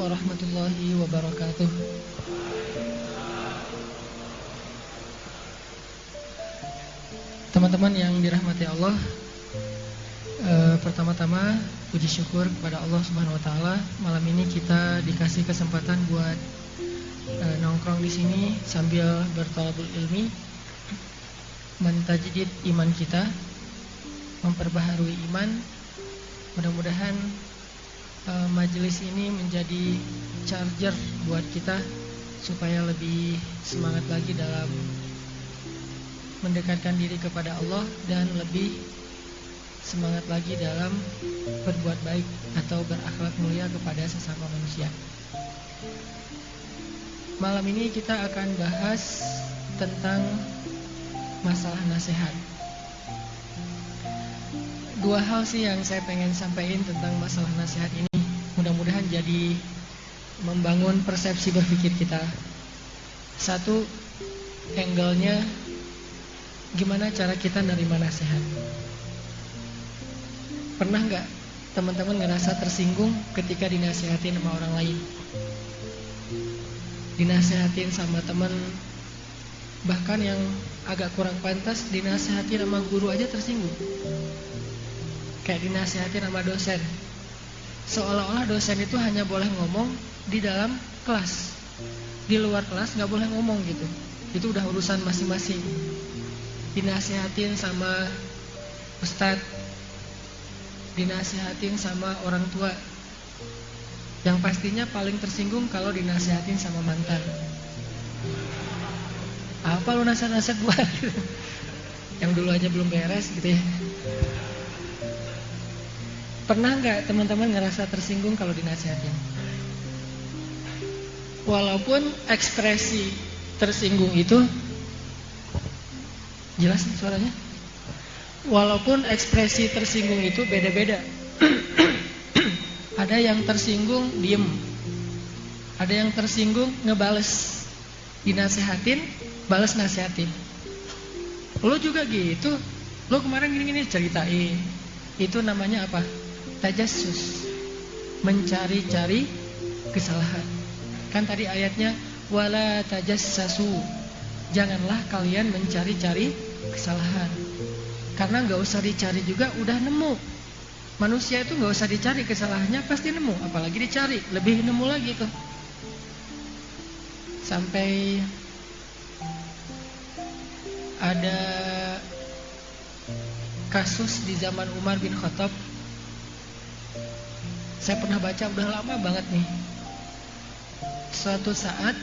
warahmatullahi wabarakatuh. Teman-teman yang dirahmati Allah, pertama-tama puji syukur kepada Allah Subhanahu wa taala. Malam ini kita dikasih kesempatan buat nongkrong di sini sambil berthalabul ilmi, mentajdid iman kita, memperbaharui iman. Mudah-mudahan majelis ini menjadi charger buat kita supaya lebih semangat lagi dalam mendekatkan diri kepada Allah dan lebih semangat lagi dalam berbuat baik atau berakhlak mulia kepada sesama manusia. Malam ini kita akan bahas tentang masalah nasihat. Dua hal sih yang saya pengen sampaikan tentang masalah nasihat ini. Mudah-mudahan jadi membangun persepsi berpikir kita. Satu, angle-nya gimana cara kita nerima nasihat. Pernah gak teman-teman ngerasa tersinggung ketika dinasihatin sama orang lain? Dinasehatin sama teman, bahkan yang agak kurang pantas dinasehatin sama guru aja tersinggung. Kayak dinasehatin sama dosen, seolah-olah dosen itu hanya boleh ngomong di dalam kelas, di luar kelas gak boleh ngomong gitu. Itu udah urusan masing-masing. Dinasehatin sama ustadz, dinasehatin sama orang tua. Yang pastinya paling tersinggung kalau dinasehatin sama mantan. Apa lu nasihat-nasihat gua gitu. Yang dulu aja belum beres gitu ya. Pernah gak teman-teman ngerasa tersinggung kalau dinasihatin? Walaupun ekspresi tersinggung itu, jelas suaranya? Walaupun ekspresi tersinggung itu beda-beda. Ada yang tersinggung diem, ada yang tersinggung ngebales. Dinasehatin, bales nasihatin. Lo juga gitu. Lo kemarin gini-gini ceritain. Itu namanya apa? Tajassus, mencari-cari kesalahan. Kan tadi ayatnya wala tajassasu, janganlah kalian mencari-cari kesalahan. Karena gak usah dicari juga udah nemu. Manusia itu gak usah dicari kesalahannya pasti nemu. Apalagi dicari, lebih nemu lagi tuh. Sampai ada kasus di zaman Umar bin Khattab. Saya pernah baca udah lama banget nih. Suatu saat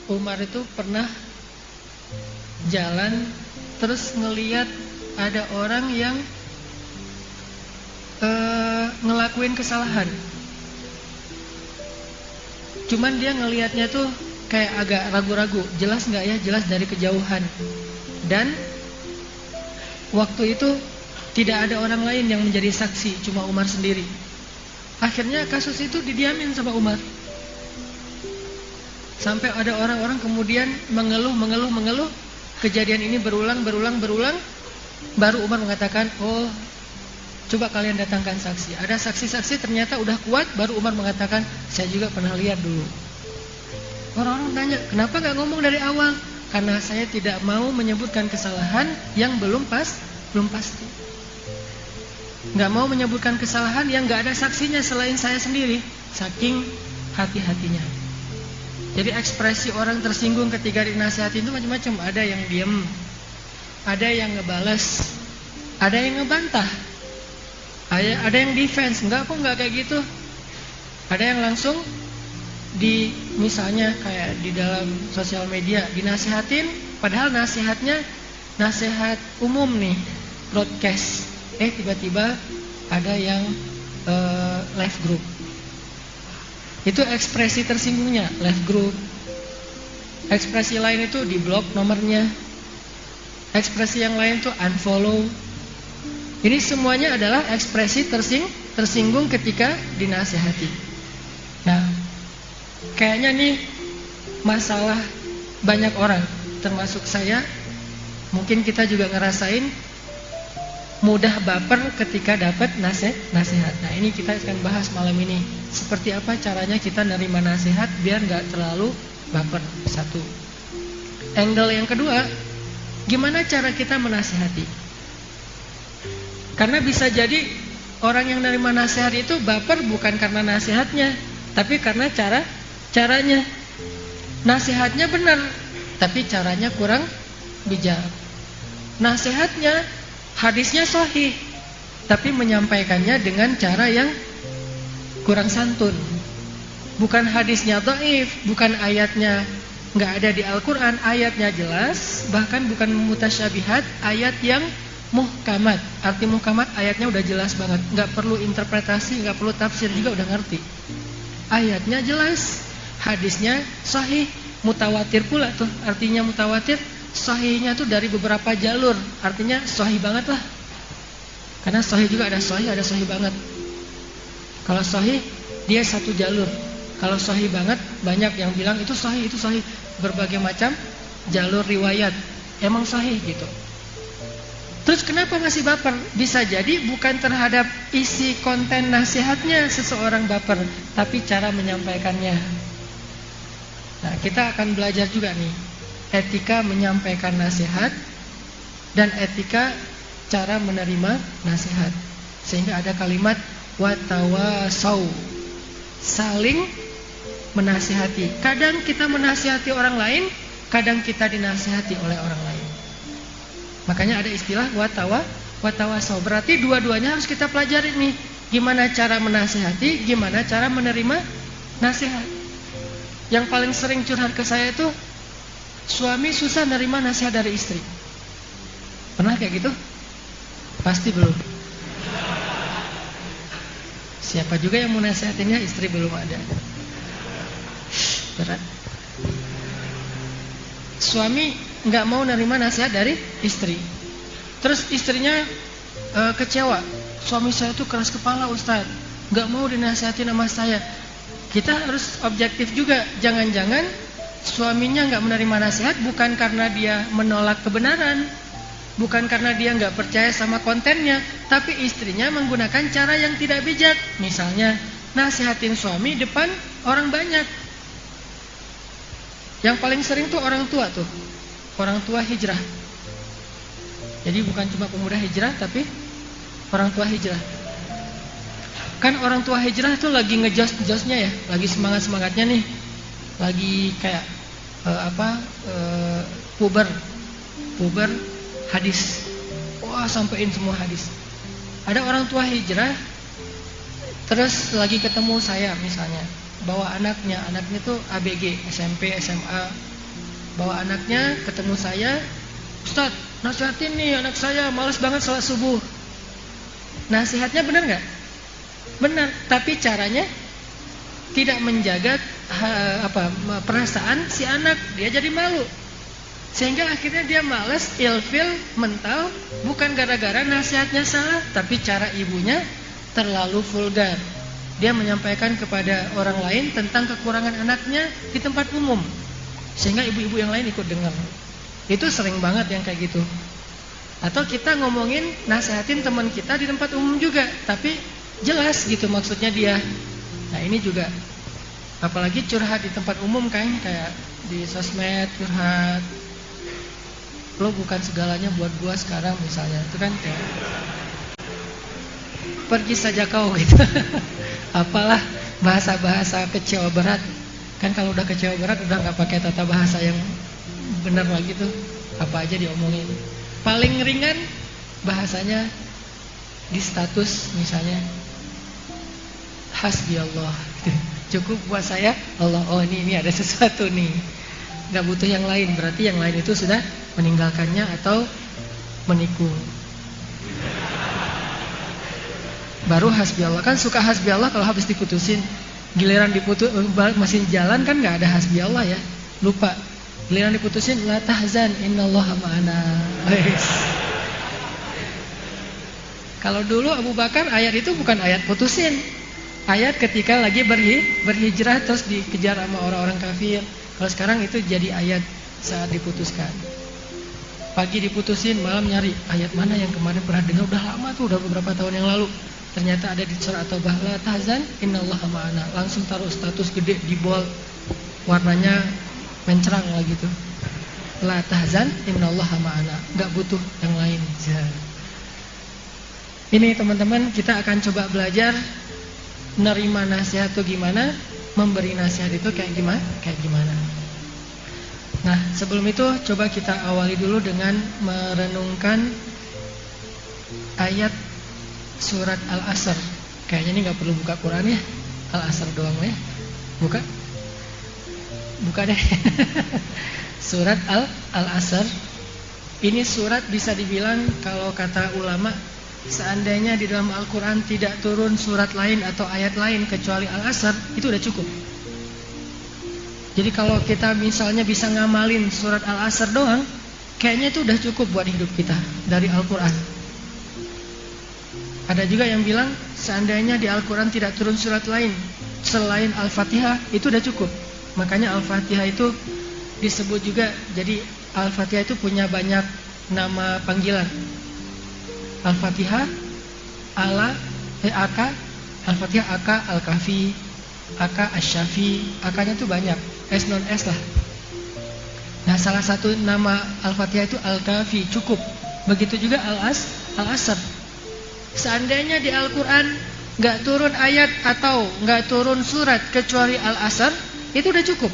Umar itu pernah jalan, terus ngeliat ada orang yang ngelakuin kesalahan. Cuman dia ngelihatnya tuh kayak agak ragu-ragu, jelas gak ya, jelas dari kejauhan. Dan waktu itu tidak ada orang lain yang menjadi saksi, cuma Umar sendiri. Akhirnya kasus itu didiamin sama Umar. Sampai ada orang-orang kemudian mengeluh. Kejadian ini berulang. Baru Umar mengatakan, oh coba kalian datangkan saksi. Ada saksi-saksi ternyata udah kuat. Baru Umar mengatakan, saya juga pernah lihat dulu. Orang-orang tanya, kenapa gak ngomong dari awal? Karena saya tidak mau menyebutkan kesalahan yang belum pasti. Gak mau menyebutkan kesalahan yang gak ada saksinya selain saya sendiri. Saking hati-hatinya. Jadi ekspresi orang tersinggung ketika dinasihatin itu macam-macam. Ada yang diem, ada yang ngebales, ada yang ngebantah, ada yang defense. Enggak kok, enggak kayak gitu. Ada yang langsung misalnya kayak di dalam sosial media dinasihatin, padahal nasihatnya nasihat umum nih, broadcast. Tiba-tiba ada yang live group. Itu ekspresi tersinggungnya, live group. Ekspresi lain itu di blok nomornya. Ekspresi yang lain tuh unfollow. Ini semuanya adalah ekspresi tersinggung ketika dinasihati. Nah, kayaknya nih masalah banyak orang, termasuk saya. Mungkin kita juga ngerasain mudah baper ketika dapat nasihat. Nah, ini kita akan bahas malam ini. Seperti apa caranya kita nerima nasihat biar nggak terlalu baper. Satu. Angle yang kedua, gimana cara kita menasihati? Karena bisa jadi orang yang nerima nasihat itu baper bukan karena nasihatnya, tapi karena caranya. Nasihatnya benar, tapi caranya kurang bijak. Nasihatnya, hadisnya sahih, tapi menyampaikannya dengan cara yang kurang santun. Bukan hadisnya dhaif, bukan ayatnya nggak ada di Al-Quran, ayatnya jelas, bahkan bukan mutasyabihat, ayat yang muhkamat. Arti muhkamat ayatnya udah jelas banget, nggak perlu interpretasi, nggak perlu tafsir juga udah ngerti. Ayatnya jelas, hadisnya sahih, mutawatir pula tuh. Artinya mutawatir, sahihnya tuh dari beberapa jalur, artinya sahih banget lah. Karena sahih juga ada sahih banget. Kalau sahih dia satu jalur. Kalau sahih banget banyak yang bilang itu sahih, berbagai macam jalur riwayat emang sahih gitu. Terus kenapa masih baper? Bisa jadi bukan terhadap isi konten nasihatnya seseorang baper, tapi cara menyampaikannya. Nah, kita akan belajar juga nih etika menyampaikan nasihat dan etika cara menerima nasihat. Sehingga ada kalimat watawasau, saling menasihati. Kadang kita menasihati orang lain, kadang kita dinasihati oleh orang lain. Makanya ada istilah watawasau. Berarti dua-duanya harus kita pelajari nih. Gimana cara menasihati, gimana cara menerima nasihat. Yang paling sering curhat ke saya itu suami susah nerima nasihat dari istri. Pernah kayak gitu? Pasti belum. Siapa juga yang mau nasihatinnya, istri belum ada. Berat. Suami nggak mau nerima nasihat dari istri. Terus istrinya kecewa. Suami saya tuh keras kepala, Ustaz, nggak mau dinasihati sama saya. Kita harus objektif juga. Jangan-jangan suaminya nggak menerima nasihat bukan karena dia menolak kebenaran, bukan karena dia nggak percaya sama kontennya, tapi istrinya menggunakan cara yang tidak bijak. Misalnya nasihatin suami depan orang banyak. Yang paling sering tuh orang tua tuh, orang tua hijrah. Jadi bukan cuma pemuda hijrah, tapi orang tua hijrah. Kan orang tua hijrah tuh lagi ngejos-josnya ya, lagi semangat-semangatnya nih, lagi kayak puber hadis. Wah, sampein semua hadis. Ada orang tua hijrah, terus lagi ketemu saya misalnya, bawa anaknya tuh ABG, SMP, SMA, bawa anaknya ketemu saya, Ustaz, nasihatin nih anak saya, malas banget sholat subuh. Nasihatnya benar nggak? Benar, tapi caranya tidak menjaga perasaan si anak, dia jadi malu. Sehingga akhirnya dia malas, ilfil, mental, bukan gara-gara nasihatnya salah, tapi cara ibunya terlalu vulgar. Dia menyampaikan kepada orang lain tentang kekurangan anaknya di tempat umum, sehingga ibu-ibu yang lain ikut dengar. Itu sering banget yang kayak gitu. Atau kita ngomongin nasihatin teman kita di tempat umum juga, tapi jelas gitu maksudnya dia. Nah, ini juga apalagi curhat di tempat umum kan, kayak di sosmed curhat, lo bukan segalanya buat gua sekarang misalnya, itu kan kayak pergi saja kau gitu. Apalah bahasa-bahasa kecewa berat. Kan kalau udah kecewa berat udah gak pakai tata bahasa yang benar lagi tuh, apa aja diomongin. Paling ringan bahasanya di status misalnya hasbi Allah gitu. Cukup buat saya Allah, oh ini ada sesuatu nih, gak butuh yang lain. Berarti yang lain itu sudah meninggalkannya atau menikung. Baru hasbi Allah. Kan suka hasbi Allah kalau habis diputusin. Giliran masih jalan kan gak ada hasbi Allah ya, lupa. Giliran diputusin, la tahzan innallaha ma'ana. Kalau dulu Abu Bakar ayat itu bukan ayat putusin, ayat ketika lagi berhijrah terus dikejar sama orang-orang kafir. Kalau sekarang itu jadi ayat saat diputuskan. Pagi diputusin, malam nyari ayat mana yang kemarin pernah dengar, udah lama tuh, udah beberapa tahun yang lalu. Ternyata ada di surat At-Taubah, la tahzan innallaha ma'ana. Langsung taruh status gede di bold, warnanya mencerang lah gitu. La tahzan innallaha ma'ana. Enggak butuh yang lain. Ini teman-teman, kita akan coba belajar nerima nasihat itu gimana, memberi nasihat itu kayak gimana. Nah, sebelum itu coba kita awali dulu dengan merenungkan ayat surat Al-Asr. Kayaknya ini gak perlu buka Quran ya, Al-Asr doang ya. Buka deh. Surat Al-Asr. Ini surat bisa dibilang kalau kata ulama, seandainya di dalam Al-Quran tidak turun surat lain atau ayat lain kecuali Al-Asr, itu udah cukup. Jadi kalau kita misalnya bisa ngamalin surat Al-Asr doang, kayaknya itu udah cukup buat hidup kita dari Al-Quran. Ada juga yang bilang seandainya di Al-Quran tidak turun surat lain selain Al-Fatihah, itu udah cukup. Makanya Al-Fatihah itu disebut juga, jadi Al-Fatihah itu punya banyak nama panggilan. Al-Fatihah, Aka, Al-Fatihah Aka, Al-Kafi, Aka, Asy-Syafi, Akanya tuh banyak, S non S lah. Nah, salah satu nama Al-Fatihah itu Al-Kafi, cukup. Begitu juga Al-Asr. Seandainya di Al-Quran gak turun ayat atau gak turun surat kecuali Al-Asr, itu udah cukup.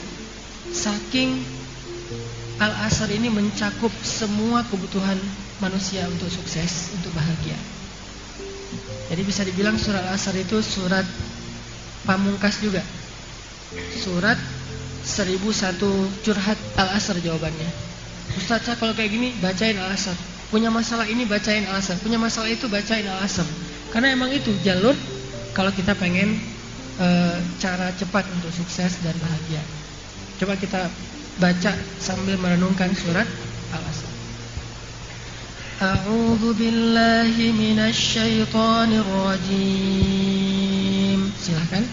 Saking Al-Asr ini mencakup semua kebutuhan manusia untuk sukses, untuk bahagia. Jadi bisa dibilang surat Al-Asr itu surat pamungkas juga. Surat 1001 curhat Al-Asr jawabannya. Ustaz, saya kalau kayak gini bacain Al-Asr. Punya masalah ini bacain Al-Asr. Punya masalah itu bacain Al-Asr. Karena emang itu jalur kalau kita pengen cara cepat untuk sukses dan bahagia. Coba kita baca sambil merenungkan surat Al-Asr. A'udzu billahi minasy syaithanir rajim. Silakan.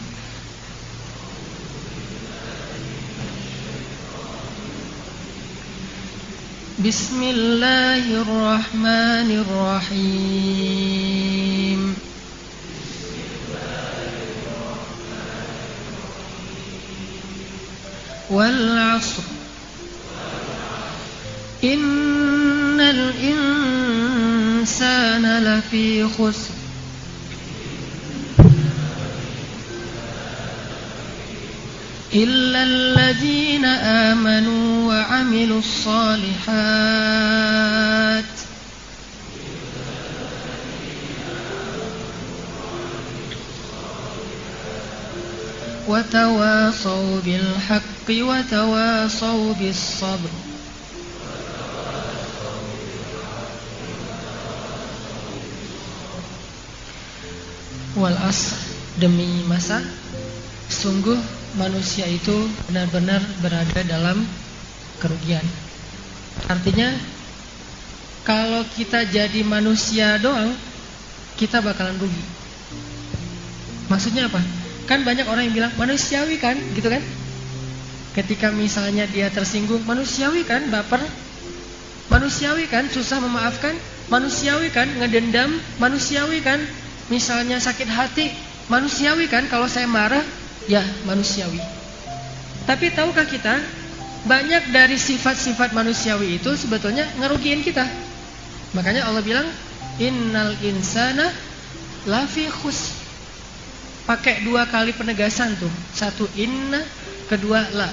Bismillahirrahmanirrahim. Wal 'ashr. Innal insana lafi khusr. إلا الذين آمنوا وعملوا الصالحات وتواصوا بالحق وتواصوا بالصبر. Wal asr, demi masa, sungguh manusia itu benar-benar berada dalam kerugian. Artinya kalau kita jadi manusia doang, kita bakalan rugi. Maksudnya apa? Kan banyak orang yang bilang manusiawi kan, gitu kan? Ketika misalnya dia tersinggung, manusiawi kan baper, manusiawi kan susah memaafkan, manusiawi kan ngedendam, manusiawi kan misalnya sakit hati, manusiawi kan kalau saya marah. Ya, manusiawi. Tapi tahukah kita, banyak dari sifat-sifat manusiawi itu sebetulnya ngerugiin kita. Makanya Allah bilang, innal insana lafi khusr. Pakai dua kali penegasan tuh. Satu inna, kedua la.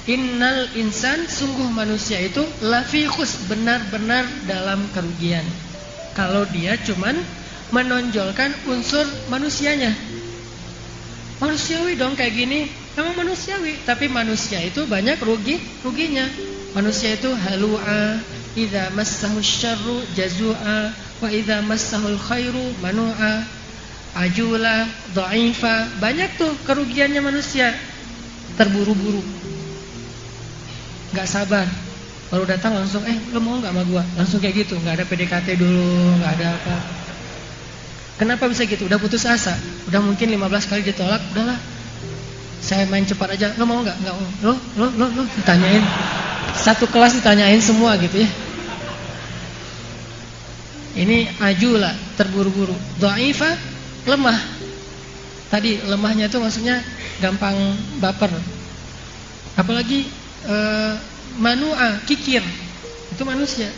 Innal insan, sungguh manusia itu lafi khusr, benar-benar dalam kerugian. Kalau dia cuman menonjolkan unsur manusianya. Manusiawi dong kayak gini, memang manusiawi, tapi manusia itu banyak ruginya. Manusia itu halu'a, idza massahu syarru jazua, wa idza massahul khairu manu'a, ajula, dha'ifa. Banyak tuh kerugiannya manusia. Terburu-buru, gak sabar, baru datang langsung lo mau gak sama gua? Langsung kayak gitu, gak ada PDKT dulu, gak ada apa. Kenapa bisa gitu? Udah putus asa, udah mungkin 15 kali ditolak, udahlah saya main cepat aja. Lo mau nggak? Nggak mau. Lo ditanyain, satu kelas ditanyain semua gitu ya. Ini ajula, terburu-buru. Dhaifah, lemah. Tadi lemahnya itu maksudnya gampang baper. Apalagi manu'a, kikir. Itu manusia.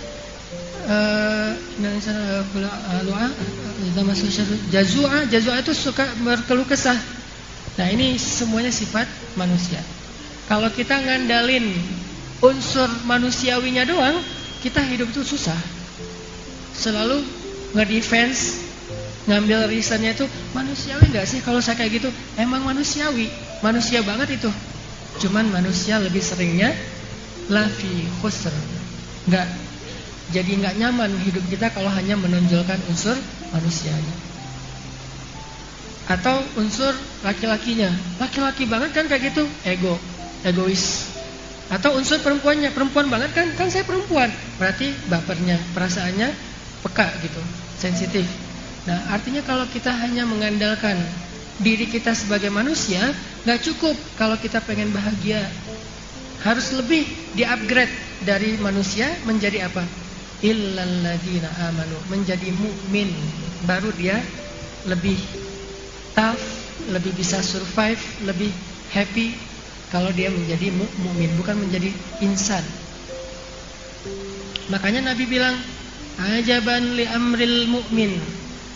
Jazua itu suka berkeluh kesah. Nah, ini semuanya sifat manusia. Kalau kita ngandalin unsur manusiawinya doang, kita hidup itu susah. Selalu nge-defense, ngambil reasonnya itu manusiawi nggak sih kalau saya kayak gitu? Emang manusiawi, manusia banget itu. Cuman manusia lebih seringnya lafi khusr, jadi nggak nyaman hidup kita kalau hanya menonjolkan unsur manusianya atau unsur laki-lakinya. Laki-laki banget kan kayak gitu, egois. Atau unsur perempuannya, perempuan banget kan saya perempuan, berarti bapernya, perasaannya peka gitu, sensitif. Nah, artinya kalau kita hanya mengandalkan diri kita sebagai manusia, nggak cukup. Kalau kita pengen bahagia, harus lebih di-upgrade dari manusia menjadi apa? Illal ladzina amanu, menjadi mukmin. Baru dia lebih tough, lebih bisa survive, lebih happy kalau dia menjadi mukmin, bukan menjadi insan. Makanya Nabi bilang, ajaban li amril mukmin.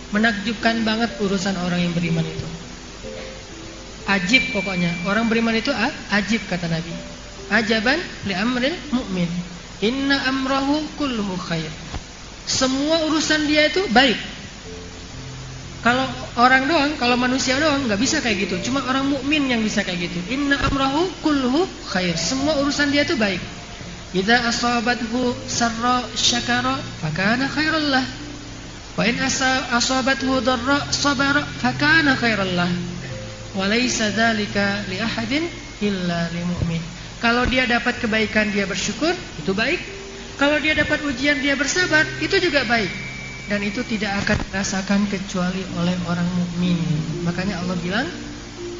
Menakjubkan banget urusan orang yang beriman itu. Ajib pokoknya. Orang beriman itu ajib kata Nabi. Ajaban li amril mukmin. Inna amrahu kulluhu khair. Semua urusan dia itu baik. Kalau orang doang, kalau manusia doang nggak bisa kayak gitu. Cuma orang mukmin yang bisa kayak gitu. Inna amrahu kulluhu khair. Semua urusan dia itu baik. Idza asabathu sarra syakara fakana khairal lah. Wa in asabathu dharra sabara fakana khairal lah. Wa laisa dzalika li ahadin illa lil mu'min. Kalau dia dapat kebaikan dia bersyukur, itu baik. Kalau dia dapat ujian dia bersabar, itu juga baik. Dan itu tidak akan dirasakan kecuali oleh orang mukmin. Makanya Allah bilang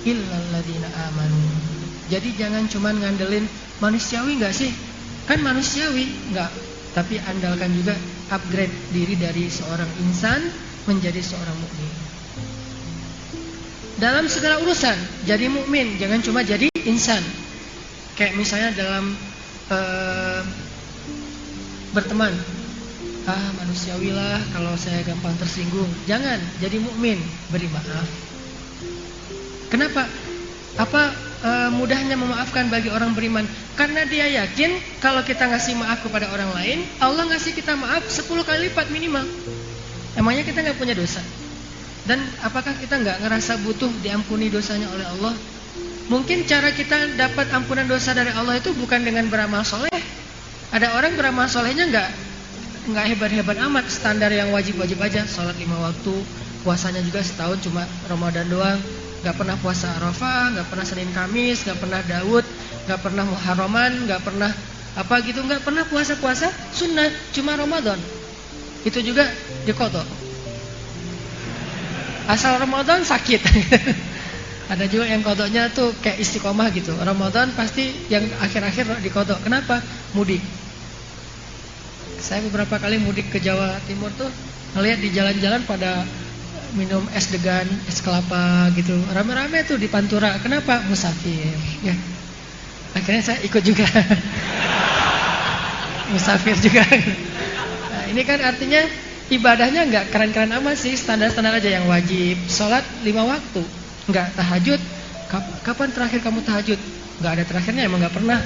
illal ladzina amanu. Jadi jangan cuma ngandelin manusiawi enggak sih? Kan manusiawi, enggak. Tapi andalkan juga upgrade diri dari seorang insan menjadi seorang mukmin. Dalam segala urusan jadi mukmin, jangan cuma jadi insan. Kayak misalnya dalam berteman, manusiawi lah kalau saya gampang tersinggung. Jangan, jadi mukmin, beri maaf. Kenapa? Apa mudahnya memaafkan bagi orang beriman? Karena dia yakin kalau kita ngasih maaf kepada orang lain, Allah ngasih kita maaf 10 kali lipat minimal. Emangnya kita nggak punya dosa? Dan apakah kita nggak ngerasa butuh diampuni dosanya oleh Allah? Mungkin cara kita dapat ampunan dosa dari Allah itu bukan dengan beramal soleh. Ada orang beramal solehnya nggak hebat-hebat amat, standar yang wajib-wajib aja, sholat 5 waktu, puasanya juga setahun cuma Ramadan doang, nggak pernah puasa Arafah, nggak pernah Senin Kamis, nggak pernah Daud, nggak pernah Muharraman, nggak pernah apa gitu, nggak pernah puasa sunnah, cuma Ramadan. Itu juga diqadha. Asal Ramadan sakit. Ada juga yang kodoknya tuh kayak istiqomah gitu. Ramadan pasti yang akhir-akhir dikodok. Kenapa? Mudik. Saya beberapa kali mudik ke Jawa Timur tuh ngelihat di jalan-jalan pada minum es degan, es kelapa gitu. Rame-rame tuh di Pantura. Kenapa? Musafir. Ya. Akhirnya saya ikut juga. Musafir juga. Nah, ini kan artinya ibadahnya nggak keren-keren amat sih, standar-standar aja yang wajib. Sholat 5 waktu. Enggak tahajud. Kapan terakhir kamu tahajud? Enggak ada terakhirnya, emang enggak pernah.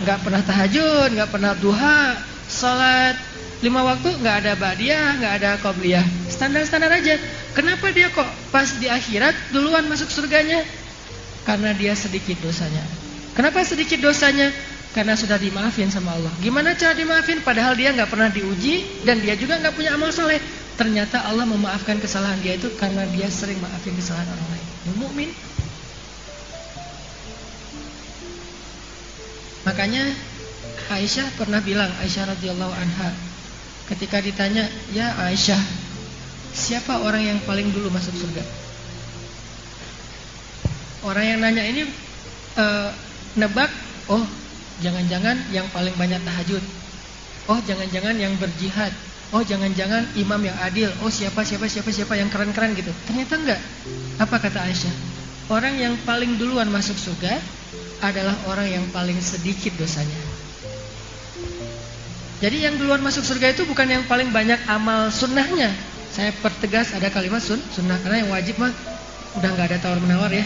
Enggak pernah tahajud, enggak pernah duha. Salat 5 waktu enggak ada ba'diyah, enggak ada qobliyah. Standar-standar aja. Kenapa dia kok pas di akhirat duluan masuk surganya? Karena dia sedikit dosanya. Kenapa sedikit dosanya? Karena sudah dimaafin sama Allah. Gimana cara dimaafin? Padahal dia enggak pernah diuji dan dia juga enggak punya amal soleh. Ternyata Allah memaafkan kesalahan dia itu karena dia sering maafin kesalahan orang lain. Yang mukmin. Makanya Aisyah pernah bilang, Aisyah radhiyallahu anha, ketika ditanya, "Ya Aisyah, siapa orang yang paling dulu masuk surga?" Orang yang nanya ini nebak, oh jangan-jangan yang paling banyak tahajud. Oh jangan-jangan yang berjihad. Oh jangan-jangan imam yang adil. Oh siapa yang keren-keren gitu. Ternyata enggak. Apa kata Aisyah? Orang yang paling duluan masuk surga adalah orang yang paling sedikit dosanya. Jadi yang duluan masuk surga itu bukan yang paling banyak amal sunnahnya. Saya pertegas ada kalimat sunnah, karena yang wajib mah udah nggak ada tawar menawar ya.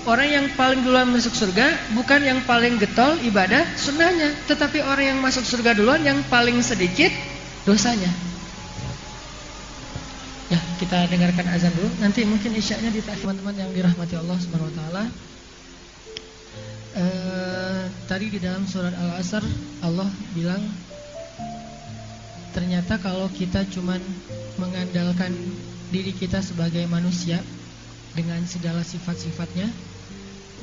Orang yang paling duluan masuk surga bukan yang paling getol ibadah sunnahnya, tetapi orang yang masuk surga duluan yang paling sedikit dosanya. Ya, kita dengarkan azan dulu. Nanti mungkin isyaknya ditaati teman-teman yang dirahmati Allah Subhanahu wa taala. Tadi di dalam surat Al-Asr Allah bilang ternyata kalau kita cuman mengandalkan diri kita sebagai manusia dengan segala sifat-sifatnya,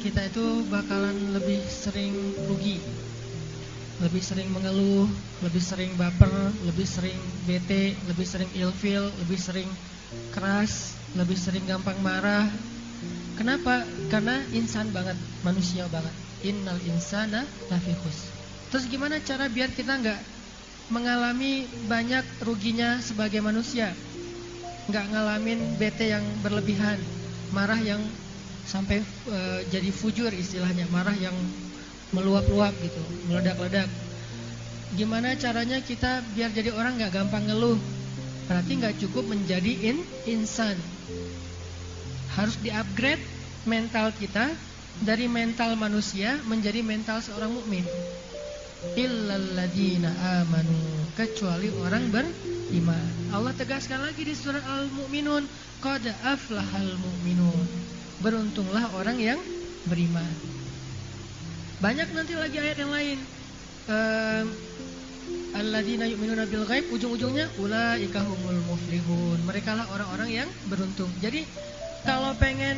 kita itu bakalan lebih sering rugi, lebih sering mengeluh, lebih sering baper, lebih sering bete, lebih sering ilfil, lebih sering keras, lebih sering gampang marah. Kenapa? Karena insan banget, manusia banget. Innal insana lafi khusr. Terus gimana cara biar kita enggak mengalami banyak ruginya sebagai manusia? Enggak ngalamin bete yang berlebihan, marah yang sampai jadi fujur istilahnya, marah yang meluap-luap gitu, meledak-ledak. Gimana caranya kita biar jadi orang enggak gampang ngeluh? Berarti enggak cukup menjadi insan. Harus di-upgrade mental kita dari mental manusia menjadi mental seorang mukmin. Illalladzina amanu, kecuali orang beriman. Allah tegaskan lagi di surat Al-Mu'minun, qad aflahal mu'minun. Beruntunglah orang yang beriman. Banyak nanti lagi ayat yang lain. Alladzina yu'minuna bil ghaib, ujung-ujungnya ulaika humul muflihun. Merekalah orang-orang yang beruntung. Jadi kalau pengen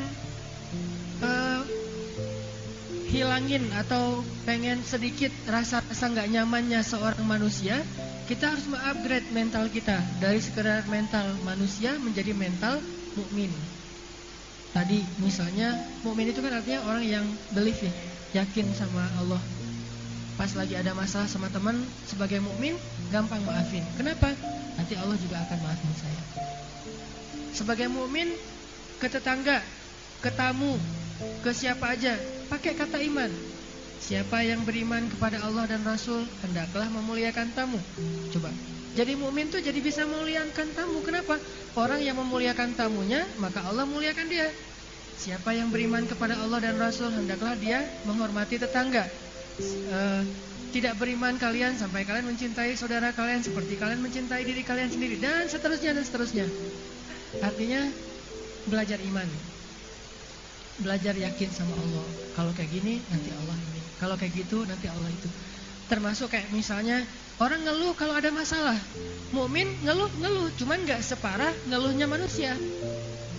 hilangin atau pengen sedikit rasa-rasa nggak nyamannya seorang manusia, kita harus mengupgrade mental kita dari sekedar mental manusia menjadi mental mukmin. Tadi misalnya mukmin itu kan artinya orang yang believe ya, yakin sama Allah. Pas lagi ada masalah sama teman, sebagai mukmin gampang maafin. Kenapa? Nanti Allah juga akan maafin saya. Sebagai mukmin ke tetangga, ke tamu, ke siapa aja pakai kata iman. Siapa yang beriman kepada Allah dan Rasul hendaklah memuliakan tamu. Coba. Jadi mukmin tuh jadi bisa memuliakan tamu. Kenapa? Orang yang memuliakan tamunya, maka Allah muliakan dia. Siapa yang beriman kepada Allah dan Rasul hendaklah dia menghormati tetangga. Tidak beriman kalian sampai kalian mencintai saudara kalian seperti kalian mencintai diri kalian sendiri, dan seterusnya dan seterusnya. Artinya belajar iman, belajar yakin sama Allah. Kalau kayak gini nanti Allah ini, kalau kayak gitu nanti Allah itu. Termasuk kayak misalnya orang ngeluh kalau ada masalah. Mukmin ngeluh, cuman nggak separah ngeluhnya manusia.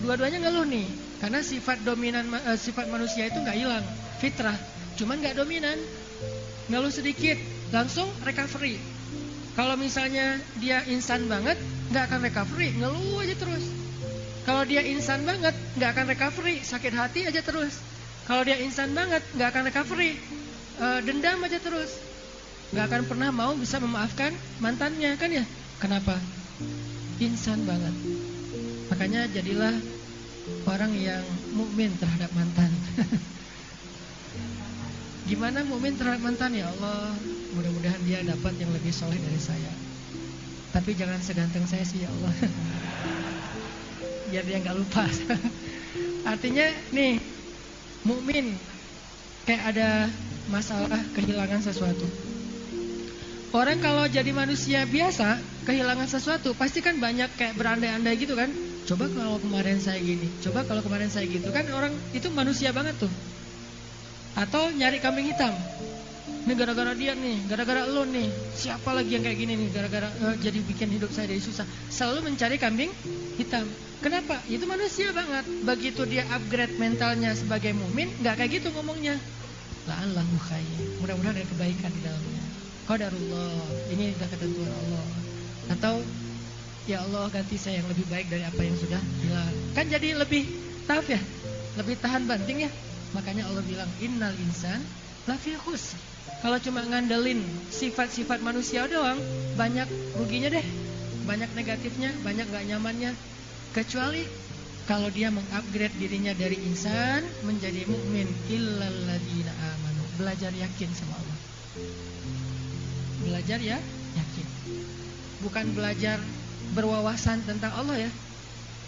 Dua-duanya ngeluh nih, karena sifat dominan sifat manusia itu nggak hilang, fitrah, cuman nggak dominan. Ngeluh sedikit langsung recovery. Kalau misalnya dia insan banget, nggak akan recovery, ngeluh aja terus. Kalau dia insan banget, nggak akan recovery, sakit hati aja terus. Kalau dia insan banget, nggak akan recovery, dendam aja terus. Nggak akan pernah mau bisa memaafkan mantannya, kan ya? Kenapa? Insan banget. Makanya jadilah orang yang mukmin terhadap mantan. Gimana mukmin terhadap mantan? Ya Allah, mudah-mudahan dia dapat yang lebih soleh dari saya. Tapi jangan seganteng saya sih ya Allah. Biar dia nggak lupa. Artinya nih, mukmin kayak ada masalah kehilangan sesuatu. Orang kalau jadi manusia biasa kehilangan sesuatu pasti kan banyak kayak berandai-andai gitu kan. Coba kalau kemarin saya gini, coba kalau kemarin saya gitu, kan orang itu manusia banget tuh. Atau nyari kambing hitam. Ini gara-gara dia nih, gara-gara lo nih. Siapa lagi yang kayak gini nih, gara-gara jadi bikin hidup saya jadi susah. Selalu mencari kambing hitam. Kenapa? Itu manusia banget. Begitu dia upgrade mentalnya sebagai mukmin, nggak kayak gitu ngomongnya. La'allahu khair. Mudah-mudahan ada kebaikan di dalamnya. Qadarullah. Ini udah ketentuan Allah. Atau ya Allah ganti saya yang lebih baik dari apa yang sudah hilang. Kan jadi lebih tough ya, lebih tahan banting ya. Makanya Allah bilang innal insan lafi khusr. Kalau cuma ngandelin sifat-sifat manusia doang, banyak ruginya deh. banyak negatifnya, banyak gak nyamannya. Kecuali kalau dia mengupgrade dirinya dari insan menjadi mukmin. Illal ladzina amanu. Belajar yakin sama Allah. Belajar ya, yakin. Bukan belajar berwawasan tentang Allah ya.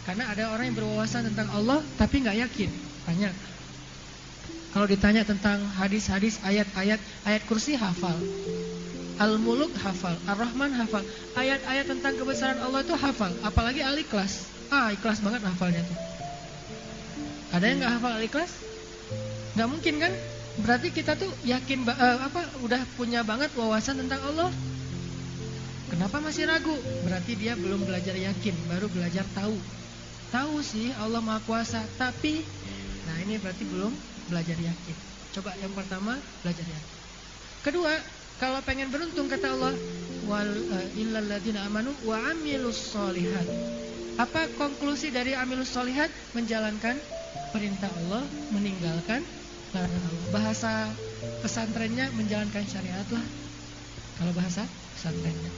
Karena ada orang yang berwawasan tentang Allah tapi gak yakin. Banyak. Kalau ditanya tentang hadis-hadis, ayat-ayat, ayat kursi hafal, Al-Muluk hafal, Ar-Rahman hafal, ayat-ayat tentang kebesaran Allah itu hafal. Apalagi Al-Ikhlas. Ikhlas banget hafalnya tuh. Ada yang gak hafal Al-Ikhlas? Gak mungkin kan? Berarti kita tuh yakin udah punya banget wawasan tentang Allah. Kenapa masih ragu? Berarti dia belum belajar yakin, baru belajar tahu. Tahu sih Allah Maha Kuasa, tapi ini berarti belum belajar yakin. Coba yang pertama belajar yakin. Kedua, kalau pengen beruntung kata Allah, illal ladzina amanu wa amilus sholihat. Apa konklusi dari amilus sholihat? Menjalankan perintah Allah, meninggalkan larangan Allah. Bahasa pesantrennya menjalankan syariat lah. Kalau bahasa pesantrennya.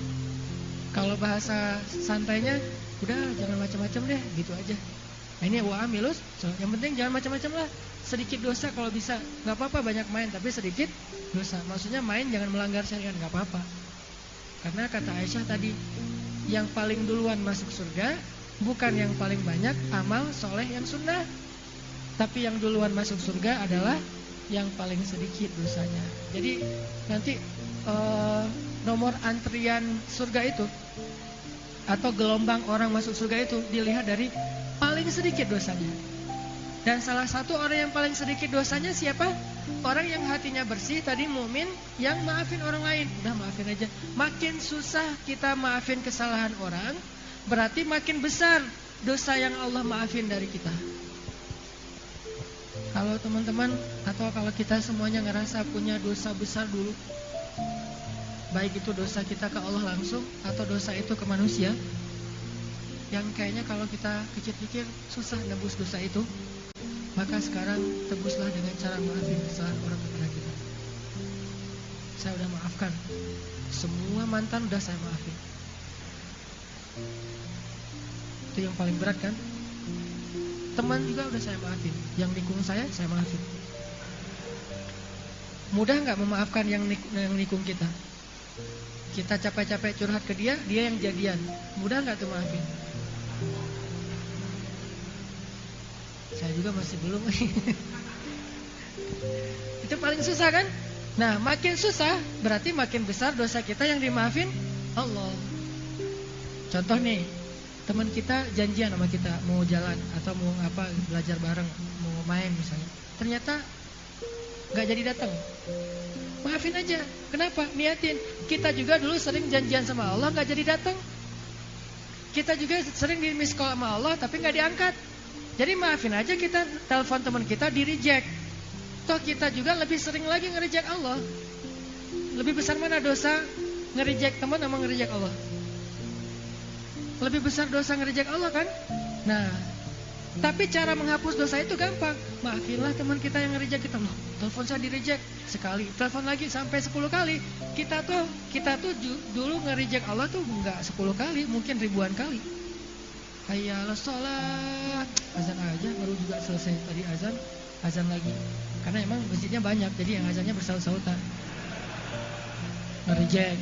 Kalau bahasa santainya udah jangan macam-macam deh, gitu aja. Ini wa amilus, yang penting jangan macam-macam lah. Sedikit dosa kalau bisa, nggak apa-apa banyak main, tapi sedikit dosa. Maksudnya main jangan melanggar syariat, nggak apa-apa. Karena kata Aisyah tadi, yang paling duluan masuk surga bukan yang paling banyak amal soleh yang sunnah, tapi yang duluan masuk surga adalah yang paling sedikit dosanya. Jadi nanti nomor antrian surga itu atau gelombang orang masuk surga itu dilihat dari paling sedikit dosanya. Dan salah satu orang yang paling sedikit dosanya siapa? Orang yang hatinya bersih, tadi mukmin, yang maafin orang lain. Udah maafin aja. Makin susah kita maafin kesalahan orang, berarti makin besar dosa yang Allah maafin dari kita. Kalau teman-teman atau kalau kita semuanya ngerasa punya dosa besar dulu, baik itu dosa kita ke Allah langsung atau dosa itu ke manusia, yang kayaknya kalau kita pikir-pikir susah nebus dosa itu, maka sekarang tebuslah dengan cara maafin kesalahan orang kepada kita. Saya udah maafkan, semua mantan udah saya maafin. Itu yang paling berat kan? Teman juga udah saya maafin, yang nikung saya maafin. Mudah gak memaafkan yang nikung kita? Kita capek-capek curhat ke dia yang jadian. Mudah gak tuh maafin? Saya juga masih belum. Itu paling susah kan? Nah, makin susah berarti makin besar dosa kita yang dimaafin Allah. Contoh nih, teman kita janjian sama kita mau jalan atau mau belajar bareng, mau main misalnya. Ternyata gak jadi datang. Maafin aja. Kenapa? Niatin. Kita juga dulu sering janjian sama Allah gak jadi datang. Kita juga sering di miss call sama Allah tapi gak diangkat. Jadi maafin aja, kita telepon teman kita di reject. Toh kita juga lebih sering lagi nge-reject Allah. Lebih besar mana dosa nge-reject teman sama nge-reject Allah? Lebih besar dosa nge-reject Allah kan? Nah, tapi cara menghapus dosa itu gampang. Maafinlah teman kita yang nge-reject kita. Loh, telepon saya di-reject sekali, telepon lagi sampai 10 kali. Kita tuh dulu nge-reject Allah tuh enggak 10 kali, mungkin ribuan kali. Hayyalah sholat, azan aja baru juga selesai tadi azan lagi. Karena emang masjidnya banyak, jadi yang azannya bersaut-sautan. Nge-reject.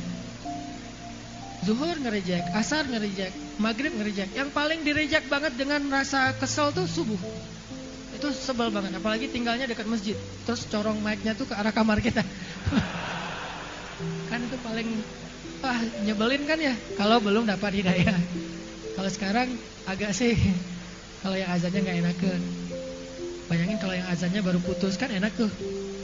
Zuhur nge-reject, asar nge-reject, maghrib nge-reject. Yang paling di-reject banget dengan rasa kesel tuh subuh. Itu sebel banget, apalagi tinggalnya dekat masjid. Terus corong mic-nya tuh ke arah kamar kita. Kan itu paling nyebelin kan ya, kalau belum dapat hidayah. Kalau sekarang agak sih, kalau yang azannya gak enakan. Bayangin kalau yang azannya baru putus kan enak tuh.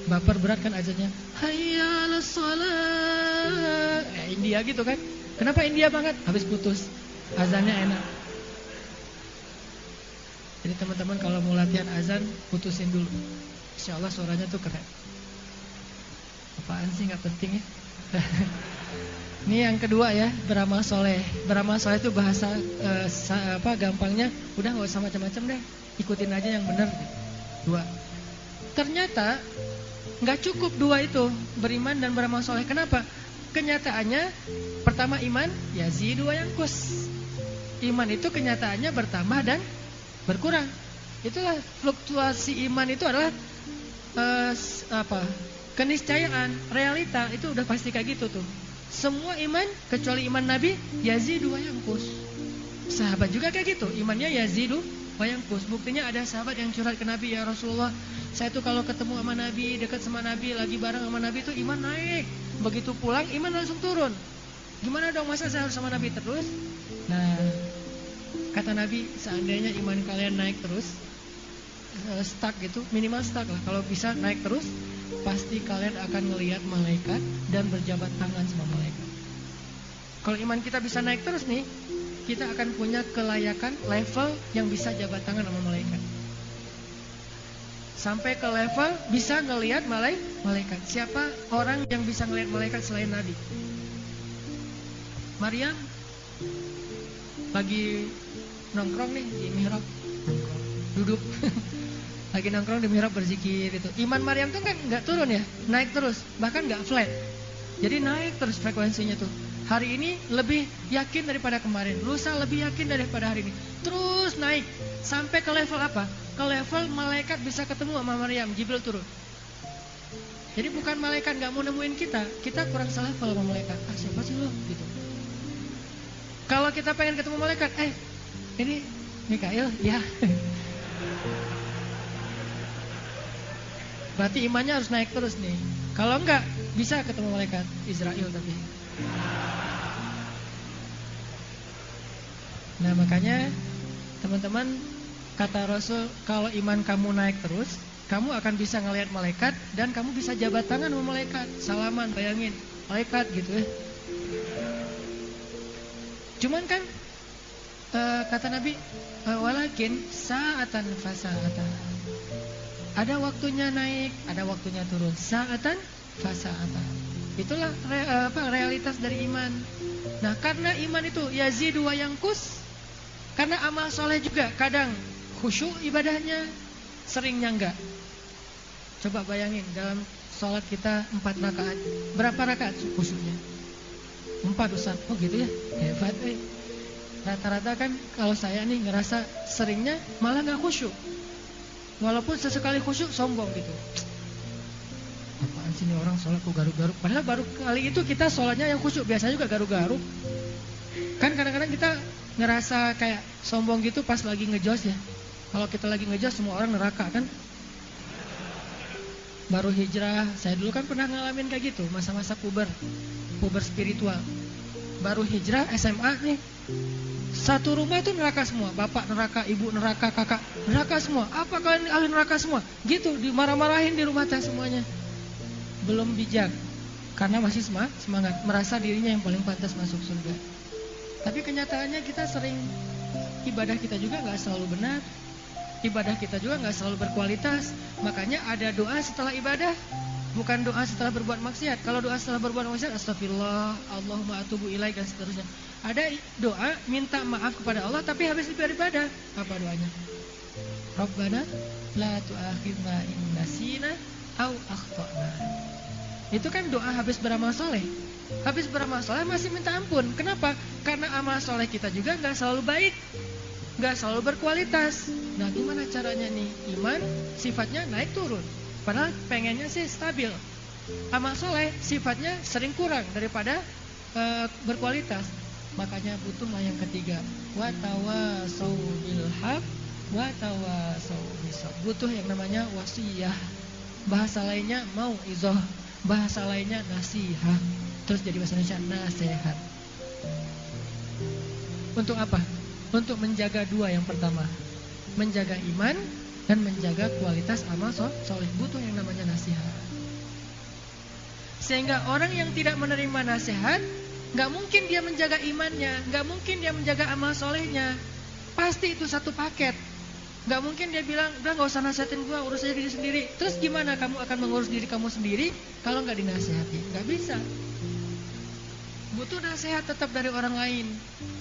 Baper berat kan azannya. Hayyalah sholat. India gitu kan. Kenapa India banget? Habis putus, azannya enak. Jadi teman-teman kalau mau latihan azan, putusin dulu. Insya Allah suaranya tuh keren. Apaan sih gak penting ya. Ini yang kedua ya, beramal soleh. Beramal soleh itu bahasa gampangnya, udah gak usah macam-macam deh, ikutin aja yang benar. Dua. Ternyata gak cukup dua itu, beriman dan beramal soleh. Kenapa? Kenyataannya pertama iman, yazidu wa yanqus. Iman itu kenyataannya bertambah dan berkurang. Itulah fluktuasi iman itu adalah keniscayaan, realita itu udah pasti kayak gitu tuh. Semua iman kecuali iman Nabi yazidu wa yanqus. Sahabat juga kayak gitu, imannya yazidu wa yanqus. Buktinya ada sahabat yang curhat ke Nabi, ya Rasulullah, saya tuh kalau ketemu sama Nabi, dekat sama Nabi, lagi bareng sama Nabi tuh iman naik. Begitu pulang iman langsung turun. Gimana dong, masa saya harus sama Nabi terus? Nah, kata Nabi, seandainya iman kalian naik terus, stuck gitu, minimal stuck lah. Kalau bisa naik terus, pasti kalian akan melihat malaikat dan berjabat tangan sama malaikat. Kalau iman kita bisa naik terus nih, kita akan punya kelayakan level yang bisa jabat tangan sama malaikat. Sampai ke level bisa ngelihat malaikat. Siapa orang yang bisa ngelihat malaikat selain Nabi? Maryam lagi nongkrong nih di mihrab, duduk lagi nongkrong di mihrab berzikir itu. Iman Maryam tuh kan nggak turun ya, naik terus, bahkan nggak flat. Jadi naik terus frekuensinya tuh. Hari ini lebih yakin daripada kemarin, lusa lebih yakin daripada hari ini. Terus naik sampai ke level apa? Ke level malaikat bisa ketemu sama Maryam, Jibril turun. Jadi bukan malaikat nggak mau nemuin kita kurang selevel sama malaikat. Ah, siapa sih lo? Gitu. Kalau kita pengen ketemu malaikat, ini Mikail, ya. Berarti imannya harus naik terus nih. Kalau enggak, bisa ketemu malaikat Israel tapi. Nah, makanya teman-teman, kata Rasul, kalau iman kamu naik terus, kamu akan bisa ngelihat malaikat dan kamu bisa jabat tangan sama malaikat, salaman, bayangin, malaikat gitu ya. Cuman kan kata Nabi, walakin sa'atan fasa'atan. Ada waktunya naik, ada waktunya turun. Sa'atan fasa'atan. Itulah realitas dari iman. Nah, karena iman itu yazidu wa yanqus, karena amal soleh juga kadang khusyuk ibadahnya, seringnya enggak. Coba bayangin dalam sholat kita 4 rakaat, berapa rakaat khusyuknya? 4, Ustaz. Oh gitu ya, hebat. Rata-rata kan kalau saya nih ngerasa seringnya malah gak khusyuk. Walaupun sesekali khusyuk sombong gitu. Apaan sih nih orang sholat kok garuk-garuk? Padahal baru kali itu kita sholatnya yang khusyuk, biasanya juga garuk-garuk. Kan kadang-kadang kita ngerasa kayak sombong gitu pas lagi ngejos ya. Kalau kita lagi ngejos semua orang neraka kan. Baru hijrah, saya dulu kan pernah ngalamin kayak gitu, masa-masa puber spiritual. Baru hijrah SMA nih, satu rumah itu neraka semua. Bapak neraka, ibu neraka, kakak neraka semua. Apa kalian ahli neraka semua? Gitu, dimarah-marahin di rumah teh semuanya. Belum bijak, karena masih semangat, merasa dirinya yang paling pantas masuk surga. Tapi kenyataannya kita sering, ibadah kita juga gak selalu benar, ibadah kita juga gak selalu berkualitas. Makanya ada doa setelah ibadah, bukan doa setelah berbuat maksiat. Kalau doa setelah berbuat maksiat, astagfirullah, Allahumma atubu ilaik dan seterusnya. Ada doa minta maaf kepada Allah tapi habis beribadah. Apa doanya? Rabbana la tu'akhidna in nasina au akhtana. Itu kan doa habis beramal soleh. Habis beramal soleh masih minta ampun. Kenapa? Karena amal soleh kita juga gak selalu baik, gak selalu berkualitas. Nah, gimana caranya nih? Iman sifatnya naik turun, padahal pengennya sih stabil. Amal soleh sifatnya sering kurang daripada berkualitas. Makanya butuhlah yang ketiga, wa tawasau bil haq wa tawasau bis sabr. Butuh yang namanya wasiyah. Bahasa lainnya mauizah, bahasa lainnya nasihat. Terus jadi bahasa Indonesia nasihat. Untuk apa? Untuk menjaga dua, yang pertama menjaga iman dan menjaga kualitas amal soleh. Butuh yang namanya nasihat. Sehingga orang yang tidak menerima nasihat, gak mungkin dia menjaga imannya, gak mungkin dia menjaga amal solehnya. Pasti itu satu paket. Gak mungkin dia bilang, udah gak usah nasihatin gua, urus aja diri sendiri. Terus gimana kamu akan mengurus diri kamu sendiri kalau gak dinasihati? Gak bisa. butuh nasihat tetap dari orang lain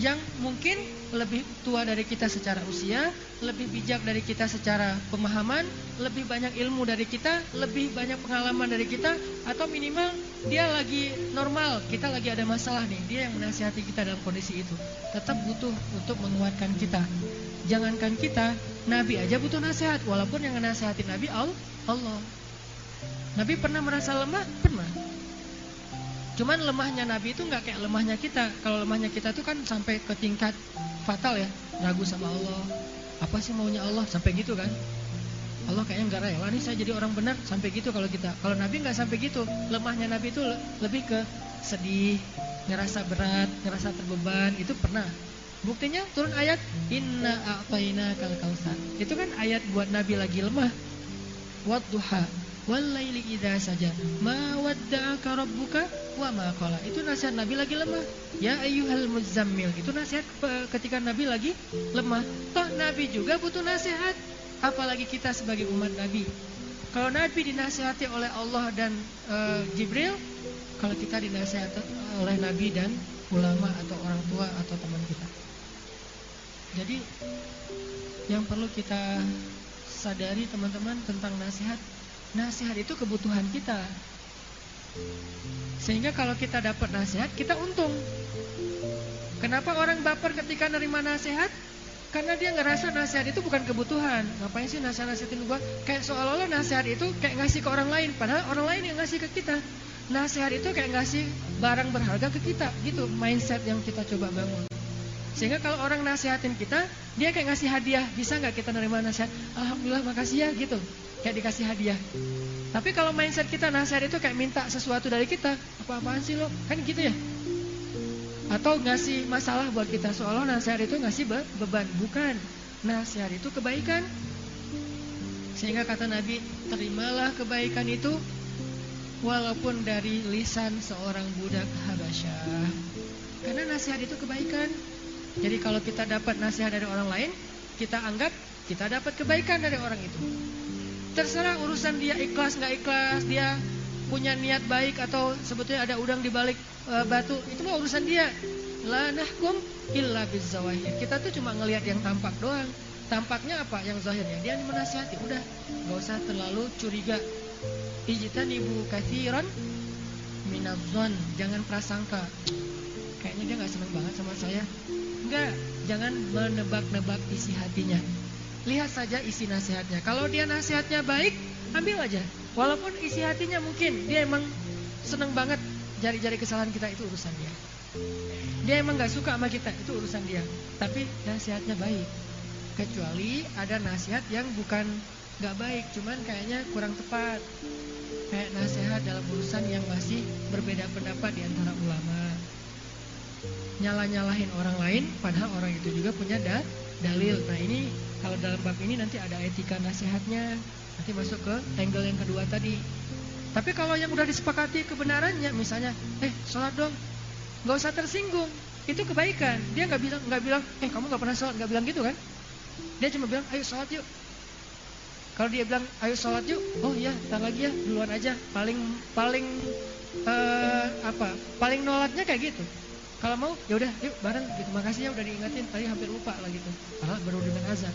yang mungkin lebih tua dari kita secara usia, lebih bijak dari kita secara pemahaman, lebih banyak ilmu dari kita, lebih banyak pengalaman dari kita, atau minimal dia lagi normal, kita lagi ada masalah nih, dia yang menasihati kita dalam kondisi itu. Tetap butuh untuk menguatkan kita. Jangankan kita, Nabi aja butuh nasihat, walaupun yang nasihatin Nabi Allah. Nabi pernah merasa lemah? Pernah. Cuman lemahnya Nabi itu nggak kayak lemahnya kita. Kalau lemahnya kita tuh kan sampai ke tingkat fatal ya, ragu sama Allah. Apa sih maunya Allah? Sampai gitu kan? Allah kayaknya nggak rela nih saya jadi orang benar. Sampai gitu kalau kita. Kalau Nabi nggak sampai gitu. Lemahnya Nabi itu lebih ke sedih, ngerasa berat, ngerasa terbeban. Itu pernah. Buktinya turun ayat Inna a'tainakal kautsar. Itu kan ayat buat Nabi lagi lemah. Wadduha walaili idza saja ma wadda'aka rabbuka wa ma qala. Itu nasihat Nabi lagi lemah. Ya ayyuhal muzammil. Itu nasihat ketika Nabi lagi lemah. Toh Nabi juga butuh nasihat, apalagi kita sebagai umat Nabi. Kalau Nabi dinasihati oleh Allah dan Jibril, kalau kita dinasihati oleh Nabi dan ulama atau orang tua atau teman kita. Jadi yang perlu kita sadari teman-teman tentang nasihat, nasihat itu kebutuhan kita. Sehingga kalau kita dapat nasihat, kita untung. Kenapa orang baper ketika nerima nasihat? Karena dia ngerasa nasihat itu bukan kebutuhan. Ngapain sih nasihat-nasihatin gua? Kayak seolah-olah nasihat itu kayak ngasih ke orang lain, padahal orang lain yang ngasih ke kita. Nasihat itu kayak ngasih barang berharga ke kita. Gitu mindset yang kita coba bangun. Sehingga kalau orang nasihatin kita, dia kayak ngasih hadiah. Bisa gak kita nerima nasihat? Alhamdulillah makasih ya gitu. Kayak dikasih hadiah. Tapi kalau mindset kita nasihat itu kayak minta sesuatu dari kita, apa-apaan sih lo? Kan gitu ya. Atau ngasih masalah buat kita, seolah nasihat itu ngasih beban. Bukan. Nasihat itu kebaikan. Sehingga kata Nabi, terimalah kebaikan itu walaupun dari lisan seorang budak Habasyah. Karena nasihat itu kebaikan. Jadi kalau kita dapat nasihat dari orang lain, kita anggap kita dapat kebaikan dari orang itu. Terserah urusan dia ikhlas nggak ikhlas, dia punya niat baik atau sebetulnya ada udang di balik batu, itu mah urusan dia. La nahkum illa bizzawahir. Kita tuh cuma ngelihat yang tampak doang. Tampaknya apa? Yang zahirnya. Dia menasihati, udah, nggak usah terlalu curiga. Ijtanibu katsiran minadh-dhon. Jangan prasangka. Kayaknya dia nggak senang banget sama saya. Enggak, jangan menebak-nebak isi hatinya. Lihat saja isi nasihatnya. Kalau dia nasihatnya baik, ambil aja. Walaupun isi hatinya mungkin dia emang seneng banget jari-jari kesalahan kita, itu urusan dia. Dia emang gak suka sama kita, itu urusan dia. Tapi nasihatnya baik. Kecuali ada nasihat yang bukan gak baik, cuman kayaknya kurang tepat. Kayak nasihat dalam urusan yang masih berbeda pendapat di antara ulama. Nyalah-nyalahin orang lain, padahal orang itu juga punya dalil. Nah ini kalau dalam bab ini nanti ada etika nasihatnya, nanti masuk ke angle yang kedua tadi. Tapi kalau yang udah disepakati kebenarannya, misalnya, sholat dong, nggak usah tersinggung, itu kebaikan. Dia nggak bilang, kamu nggak pernah sholat, nggak bilang gitu kan? Dia cuma bilang, ayo sholat yuk. Kalau dia bilang, ayo sholat yuk, oh iya, ntar lagi ya, duluan aja. Paling nolaknya kayak gitu. Kalau mau, ya udah, yuk bareng gitu. Makasih ya udah diingetin, tadi hampir lupa lah gitu. Padahal baru dengan azan.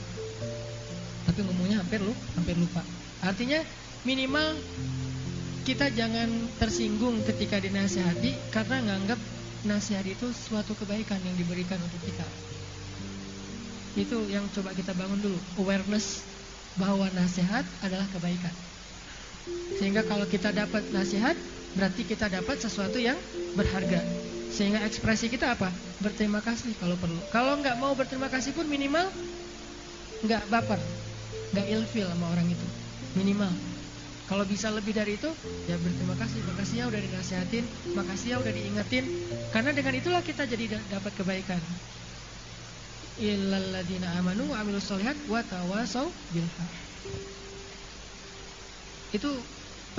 Tapi ngomongnya hampir lupa. Artinya minimal kita jangan tersinggung ketika dinasihati karena nganggap nasihat itu suatu kebaikan yang diberikan untuk kita. Itu yang coba kita bangun dulu, awareness bahwa nasihat adalah kebaikan. Sehingga kalau kita dapat nasihat, berarti kita dapat sesuatu yang berharga. Sehingga ekspresi kita apa? Berterima kasih kalau perlu. Kalau nggak mau berterima kasih pun minimal nggak baper, nggak ilfil sama orang itu. Minimal. Kalau bisa lebih dari itu, ya berterima kasih. Makasih ya udah dinasihatin, makasih ya udah diingetin. Karena dengan itulah kita jadi dapat kebaikan. Illal ladzina amanu wa amilus sholihat wa tawasau bil haq. Itu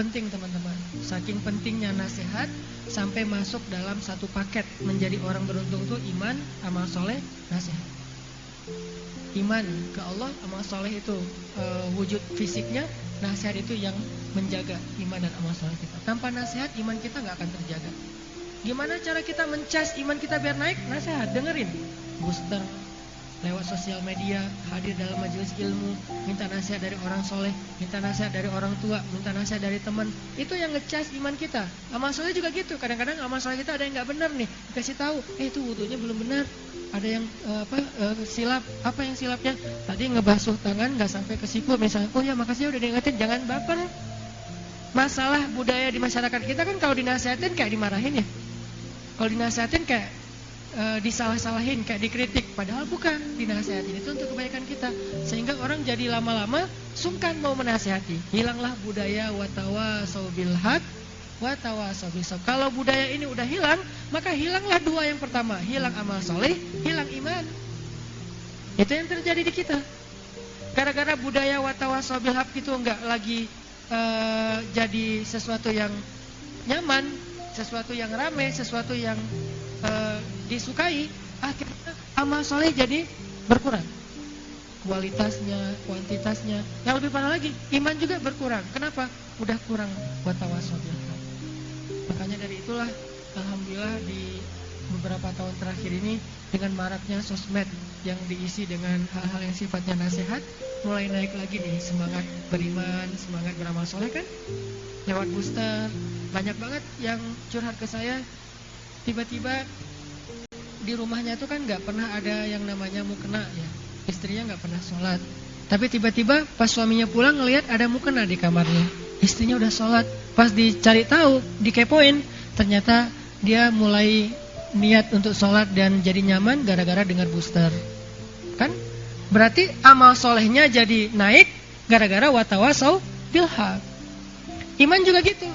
penting teman-teman. Saking pentingnya nasihat sampai masuk dalam satu paket. Menjadi orang beruntung itu iman, amal soleh, nasihat. Iman ke Allah, amal soleh itu wujud fisiknya. Nasihat itu yang menjaga iman dan amal soleh kita. Tanpa nasihat iman kita gak akan terjaga. Gimana cara kita mencas iman kita biar naik? Nasihat, dengerin. Booster lewat sosial media, hadir dalam majelis ilmu, minta nasihat dari orang soleh, minta nasihat dari orang tua, minta nasihat dari teman. Itu yang ngecas iman kita. Amal soleh juga gitu. Kadang-kadang amal soleh kita ada yang nggak benar nih, dikasih tahu, itu wudunya belum benar. Ada yang silap. Apa yang silapnya? Tadi ngebasuh tangan nggak sampai ke siku misalnya. Oh ya makasih udah diingetin, jangan baper. Masalah budaya di masyarakat kita kan kalau dinasihatin kayak dimarahin ya. Kalau dinasihatin kayak disalah-salahin, kayak dikritik. Padahal bukan, dinasihatin itu untuk kebaikan kita. Sehingga orang jadi lama-lama sungkan mau menasihati. Hilanglah budaya watawasau bil haq watawasau bis sabr. Kalau budaya ini udah hilang, maka hilanglah dua yang pertama. Hilang amal soleh, hilang iman. Itu yang terjadi di kita. Gara-gara budaya watawasau bil haq itu enggak lagi jadi sesuatu yang nyaman, sesuatu yang ramai, sesuatu yang disukai, akhirnya amal soleh jadi berkurang. Kualitasnya, kuantitasnya. Yang lebih parah lagi, iman juga berkurang. Kenapa? Udah kurang watawasau bil haq. Makanya dari itulah, alhamdulillah di beberapa tahun terakhir ini dengan maraknya sosmed yang diisi dengan hal-hal yang sifatnya nasihat, mulai naik lagi nih semangat beriman, semangat beramal soleh kan. Lewat booster, banyak banget yang curhat ke saya. Tiba-tiba di rumahnya tuh kan nggak pernah ada yang namanya mukena ya, istrinya nggak pernah sholat. Tapi tiba-tiba pas suaminya pulang ngelihat ada mukena di kamarnya, istrinya udah sholat. Pas dicari tahu, dikepoin, ternyata dia mulai niat untuk sholat dan jadi nyaman gara-gara dengar booster. Kan? Berarti amal solehnya jadi naik gara-gara watawasau bil haq. Iman juga gitu.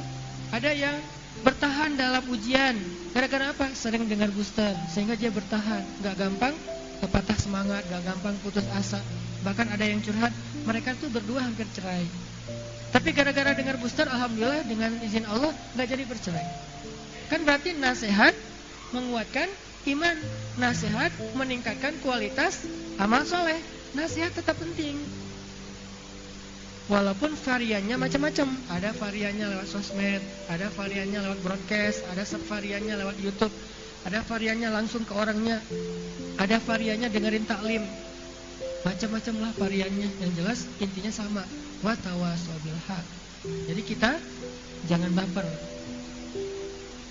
Ada yang bertahan dalam ujian gara-gara apa? Sering dengar booster, sehingga dia bertahan, gak gampang patah semangat, gak gampang putus asa. Bahkan ada yang curhat, mereka tuh berdua hampir cerai, tapi gara-gara dengar booster, alhamdulillah dengan izin Allah gak jadi bercerai. Kan berarti nasihat menguatkan iman, nasihat meningkatkan kualitas amal soleh. Nasihat tetap penting, walaupun variannya macam-macam. Ada variannya lewat sosmed, ada variannya lewat broadcast, ada variannya lewat YouTube, ada variannya langsung ke orangnya, ada variannya dengerin taklim. Macam-macam lah variannya. Yang jelas intinya sama, watawasau bil haq. Jadi kita jangan baper.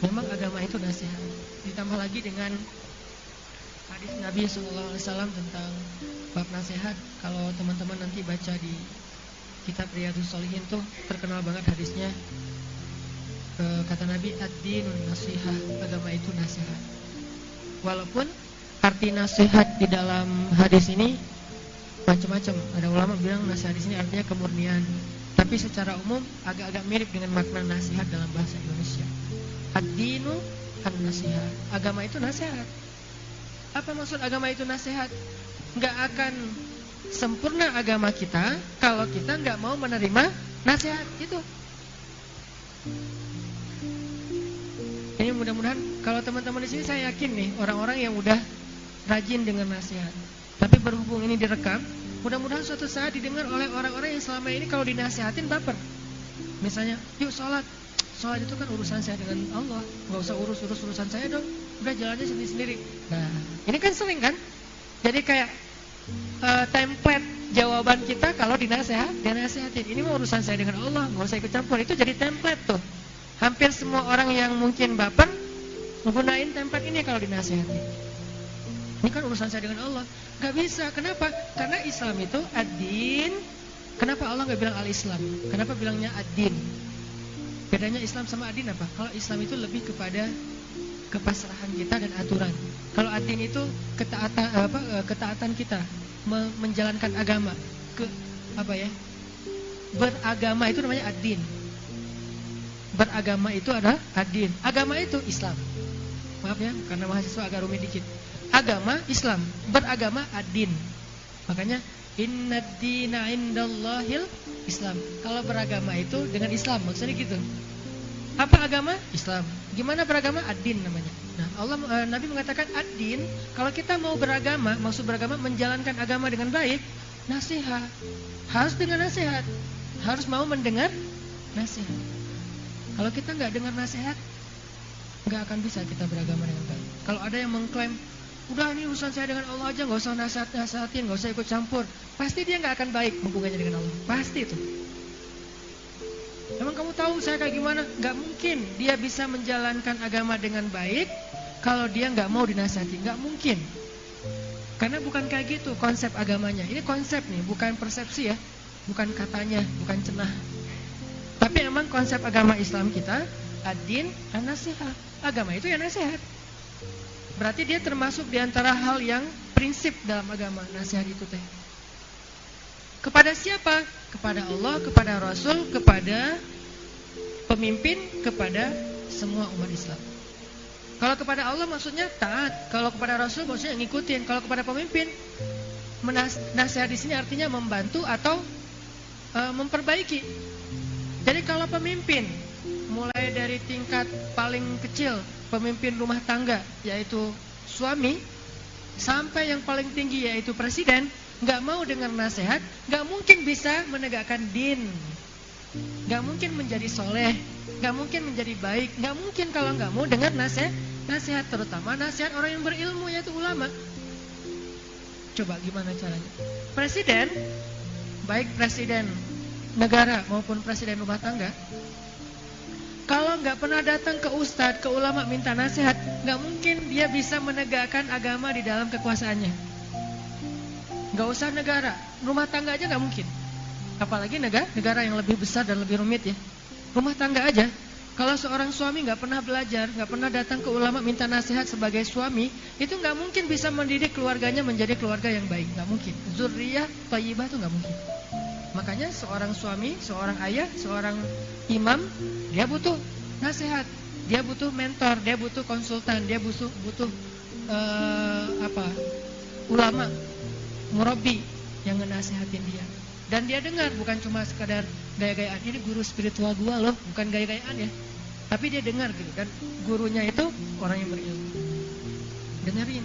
Memang agama itu nasihat. Ditambah lagi dengan hadis Nabi SAW tentang bab nasihat. Kalau teman-teman nanti baca di kitab Riyadhus Shalihin tuh terkenal banget hadisnya. Kata Nabi, ad-dinun nasihah, agama itu nasihat. Walaupun arti nasihat di dalam hadis ini macam-macam. Ada ulama bilang nasihat di sini artinya kemurnian. Tapi secara umum agak-agak mirip dengan makna nasihat dalam bahasa Indonesia. Ad-dinu an-nasihah, agama itu nasihat. Apa maksud agama itu nasihat? Enggak akan sempurna agama kita kalau kita nggak mau menerima nasihat itu. Ini mudah-mudahan kalau teman-teman di sini, saya yakin nih orang-orang yang udah rajin dengan nasihat. Tapi berhubung ini direkam, mudah-mudahan suatu saat didengar oleh orang-orang yang selama ini kalau dinasihatin baper. Misalnya, yuk sholat. Sholat itu kan urusan saya dengan Allah, nggak usah urus-urus urusan saya dong. Udah jalannya sendiri-sendiri. Nah, ini kan sering kan? Jadi kayak template jawaban kita kalau dinasihatin. Ini mau urusan saya dengan Allah, nggak usah ikut campur. Itu jadi template tuh. Hampir semua orang yang mungkin baper menggunakan template ini kalau dinasihatin. Ini kan urusan saya dengan Allah. Gak bisa, kenapa? Karena Islam itu ad-din. Kenapa Allah gak bilang al-Islam? Kenapa bilangnya ad-din? Bedanya Islam sama ad-din apa? Kalau Islam itu lebih kepada kepasrahan kita dan aturan. Kalau ad-din itu ketaatan kita menjalankan agama. Beragama itu namanya ad-din. Beragama itu adalah ad-din. Agama itu Islam. Maaf ya, karena mahasiswa agak rumit dikit. Agama Islam, beragama ad-din. Makanya innad-dina indallahil Islam. Kalau beragama itu dengan Islam, maksudnya gitu. Apa agama? Islam. Gimana beragama? Ad-din namanya. Nah, Nabi mengatakan ad-din, kalau kita mau beragama, maksud beragama menjalankan agama dengan baik, nasihat. Harus dengan nasihat. Harus mau mendengar nasihat. Kalau kita nggak dengar nasihat, nggak akan bisa kita beragama dengan baik. Kalau ada yang mengklaim, udah ini urusan saya dengan Allah aja, nggak usah nasihatin, nggak usah ikut campur, pasti dia nggak akan baik hubungannya dengan Allah, pasti itu. Emang kamu tahu saya kayak gimana? Nggak mungkin dia bisa menjalankan agama dengan baik kalau dia nggak mau dinasihati, nggak mungkin. Karena bukan kayak gitu konsep agamanya. Ini konsep nih, bukan persepsi ya, bukan katanya, bukan cenah. Tapi emang konsep agama Islam kita, ad-din an-nasihat. Agama itu ya nasihat. Berarti dia termasuk di antara hal yang prinsip dalam agama, nasihat itu teh. Kepada siapa? Kepada Allah, kepada Rasul, kepada pemimpin, kepada semua umat Islam. Kalau kepada Allah maksudnya taat, kalau kepada Rasul maksudnya ngikutin, kalau kepada pemimpin nasihat di sini artinya membantu atau memperbaiki. Jadi kalau pemimpin mulai dari tingkat paling kecil, pemimpin rumah tangga yaitu suami, sampai yang paling tinggi yaitu presiden, nggak mau dengar nasihat, nggak mungkin bisa menegakkan din, nggak mungkin menjadi soleh, nggak mungkin menjadi baik, nggak mungkin kalau nggak mau dengar nasihat, terutama nasihat orang yang berilmu yaitu ulama. Coba gimana caranya? Presiden, baik presiden negara maupun presiden rumah tangga, kalau nggak pernah datang ke ustadz, ke ulama minta nasihat, nggak mungkin dia bisa menegakkan agama di dalam kekuasaannya. Nggak usah negara, rumah tangga aja nggak mungkin. Apalagi negara yang lebih besar dan lebih rumit ya. Rumah tangga aja, kalau seorang suami nggak pernah belajar, nggak pernah datang ke ulama minta nasihat sebagai suami, itu nggak mungkin bisa mendidik keluarganya menjadi keluarga yang baik, nggak mungkin. Zurriyah thayyibah itu nggak mungkin. Makanya seorang suami, seorang ayah, seorang imam, dia butuh nasihat, dia butuh mentor, dia butuh konsultan, dia butuh ulama, murabi yang ngenasihatin dia. Dan dia dengar, bukan cuma sekadar gaya-gayaan. Ini guru spiritual gua loh, bukan gaya-gayaan ya. Tapi dia dengar gitu kan, gurunya itu orang yang berilmu. Dengerin.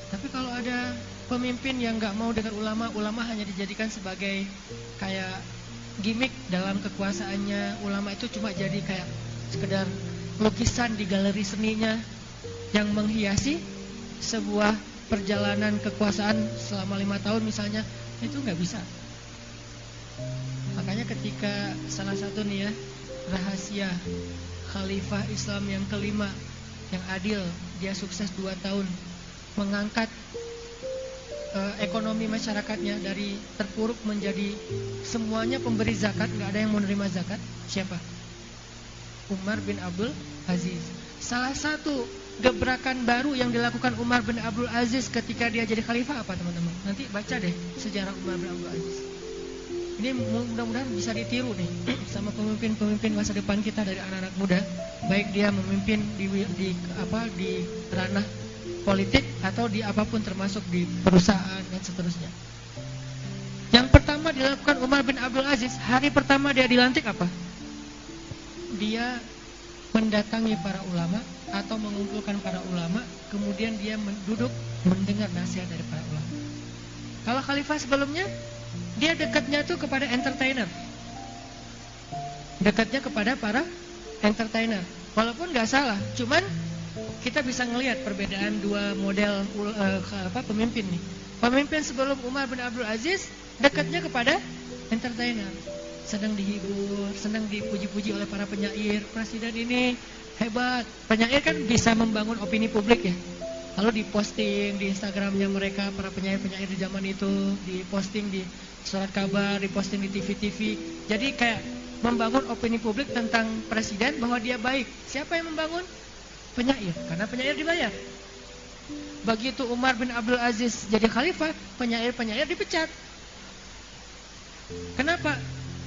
Tapi kalau ada pemimpin yang nggak mau dengar ulama hanya dijadikan sebagai kayak gimmick dalam kekuasaannya. Ulama itu cuma jadi kayak sekedar lukisan di galeri seninya yang menghiasi sebuah perjalanan kekuasaan selama 5 tahun misalnya, itu nggak bisa. Makanya ketika salah satu nih ya, rahasia khalifah Islam yang kelima yang adil, dia sukses 2 tahun mengangkat ekonomi masyarakatnya dari terpuruk menjadi semuanya pemberi zakat, nggak ada yang menerima zakat. Siapa? Umar bin Abdul Aziz. Salah satu gebrakan baru yang dilakukan Umar bin Abdul Aziz ketika dia jadi khalifah apa teman-teman? Nanti baca deh sejarah Umar bin Abdul Aziz. Ini mudah-mudahan bisa ditiru nih sama pemimpin-pemimpin masa depan kita dari anak-anak muda, baik dia memimpin di ranah politik atau di apapun termasuk di perusahaan dan seterusnya. Yang pertama dilakukan Umar bin Abdul Aziz, hari pertama dia dilantik apa? Dia mendatangi para ulama atau mengumpulkan para ulama, kemudian dia duduk mendengar nasihat dari para ulama. Kalau khalifah sebelumnya, dia dekatnya tuh kepada entertainer. Dekatnya kepada para entertainer. Walaupun nggak salah, cuman kita bisa ngelihat perbedaan dua model pemimpin nih. Pemimpin sebelum Umar bin Abdul Aziz dekatnya kepada entertainer, sedang dihibur, senang dipuji-puji oleh para penyair. Presiden ini hebat. Penyair kan bisa membangun opini publik ya. Lalu diposting di Instagramnya mereka, para penyair-penyair di zaman itu, diposting di surat kabar, diposting di TV-TV. Jadi kayak membangun opini publik tentang presiden bahwa dia baik. Siapa yang membangun? Penyair, karena penyair dibayar. Begitu Umar bin Abdul Aziz jadi khalifah, penyair-penyair dipecat. Kenapa?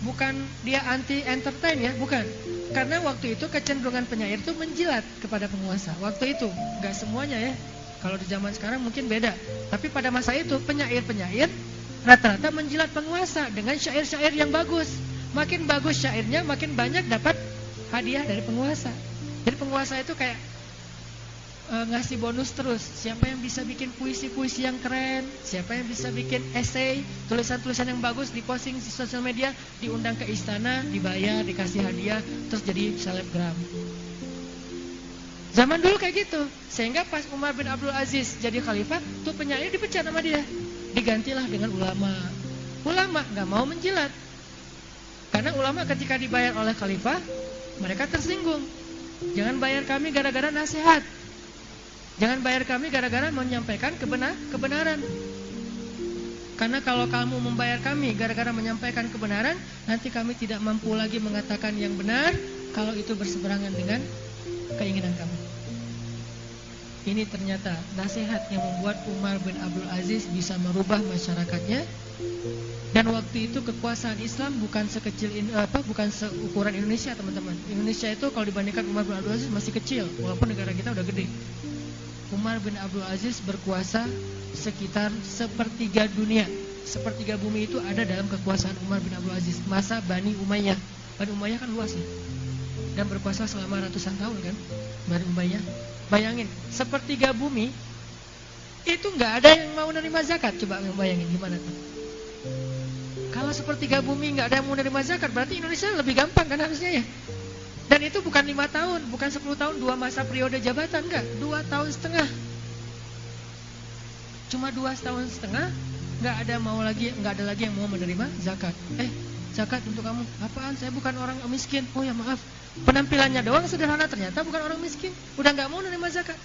Bukan dia anti entertain ya, bukan. Karena waktu itu kecenderungan penyair itu menjilat kepada penguasa. Waktu itu, nggak semuanya ya. Kalau di zaman sekarang mungkin beda. Tapi pada masa itu penyair-penyair rata-rata menjilat penguasa dengan syair-syair yang bagus. Makin bagus syairnya, makin banyak dapat hadiah dari penguasa. Jadi penguasa itu kayak ngasih bonus terus. Siapa yang bisa bikin puisi-puisi yang keren, siapa yang bisa bikin esai, tulisan-tulisan yang bagus, diposting di sosial media, diundang ke istana, dibayar, dikasih hadiah, terus jadi selebgram. Zaman dulu kayak gitu. Sehingga pas Umar bin Abdul Aziz jadi khalifah, tuh penyair dipecat sama dia. Digantilah dengan ulama. Ulama nggak mau menjilat. Karena ulama ketika dibayar oleh khalifah, mereka tersinggung. Jangan bayar kami gara-gara nasihat. Jangan bayar kami gara-gara menyampaikan kebenaran. Karena kalau kamu membayar kami gara-gara menyampaikan kebenaran, nanti kami tidak mampu lagi mengatakan yang benar kalau itu berseberangan dengan keinginan kamu. Ini ternyata nasihat yang membuat Umar bin Abdul Aziz bisa merubah masyarakatnya. Dan waktu itu kekuasaan Islam bukan seukuran Indonesia, teman-teman. Indonesia itu kalau dibandingkan Umar bin Abdul Aziz masih kecil, walaupun negara kita udah gede. Umar bin Abdul Aziz berkuasa sekitar sepertiga dunia. Sepertiga bumi itu ada dalam kekuasaan Umar bin Abdul Aziz. Masa Bani Umayyah. Bani Umayyah kan luas ya. Dan berkuasa selama ratusan tahun kan Bani Umayyah. Bayangin, sepertiga bumi itu gak ada yang mau menerima zakat. Coba bayangin gimana tuh. Kalau sepertiga bumi gak ada yang mau menerima zakat, berarti Indonesia lebih gampang kan harusnya ya. Dan itu bukan 5 tahun, bukan 10 tahun, 2 masa periode jabatan, enggak, 2 tahun setengah. Cuma 2 tahun setengah, enggak ada lagi yang mau menerima zakat. Zakat untuk kamu, apaan? Saya bukan orang miskin. Oh ya maaf, penampilannya doang sederhana, ternyata bukan orang miskin. Udah enggak mau menerima zakat.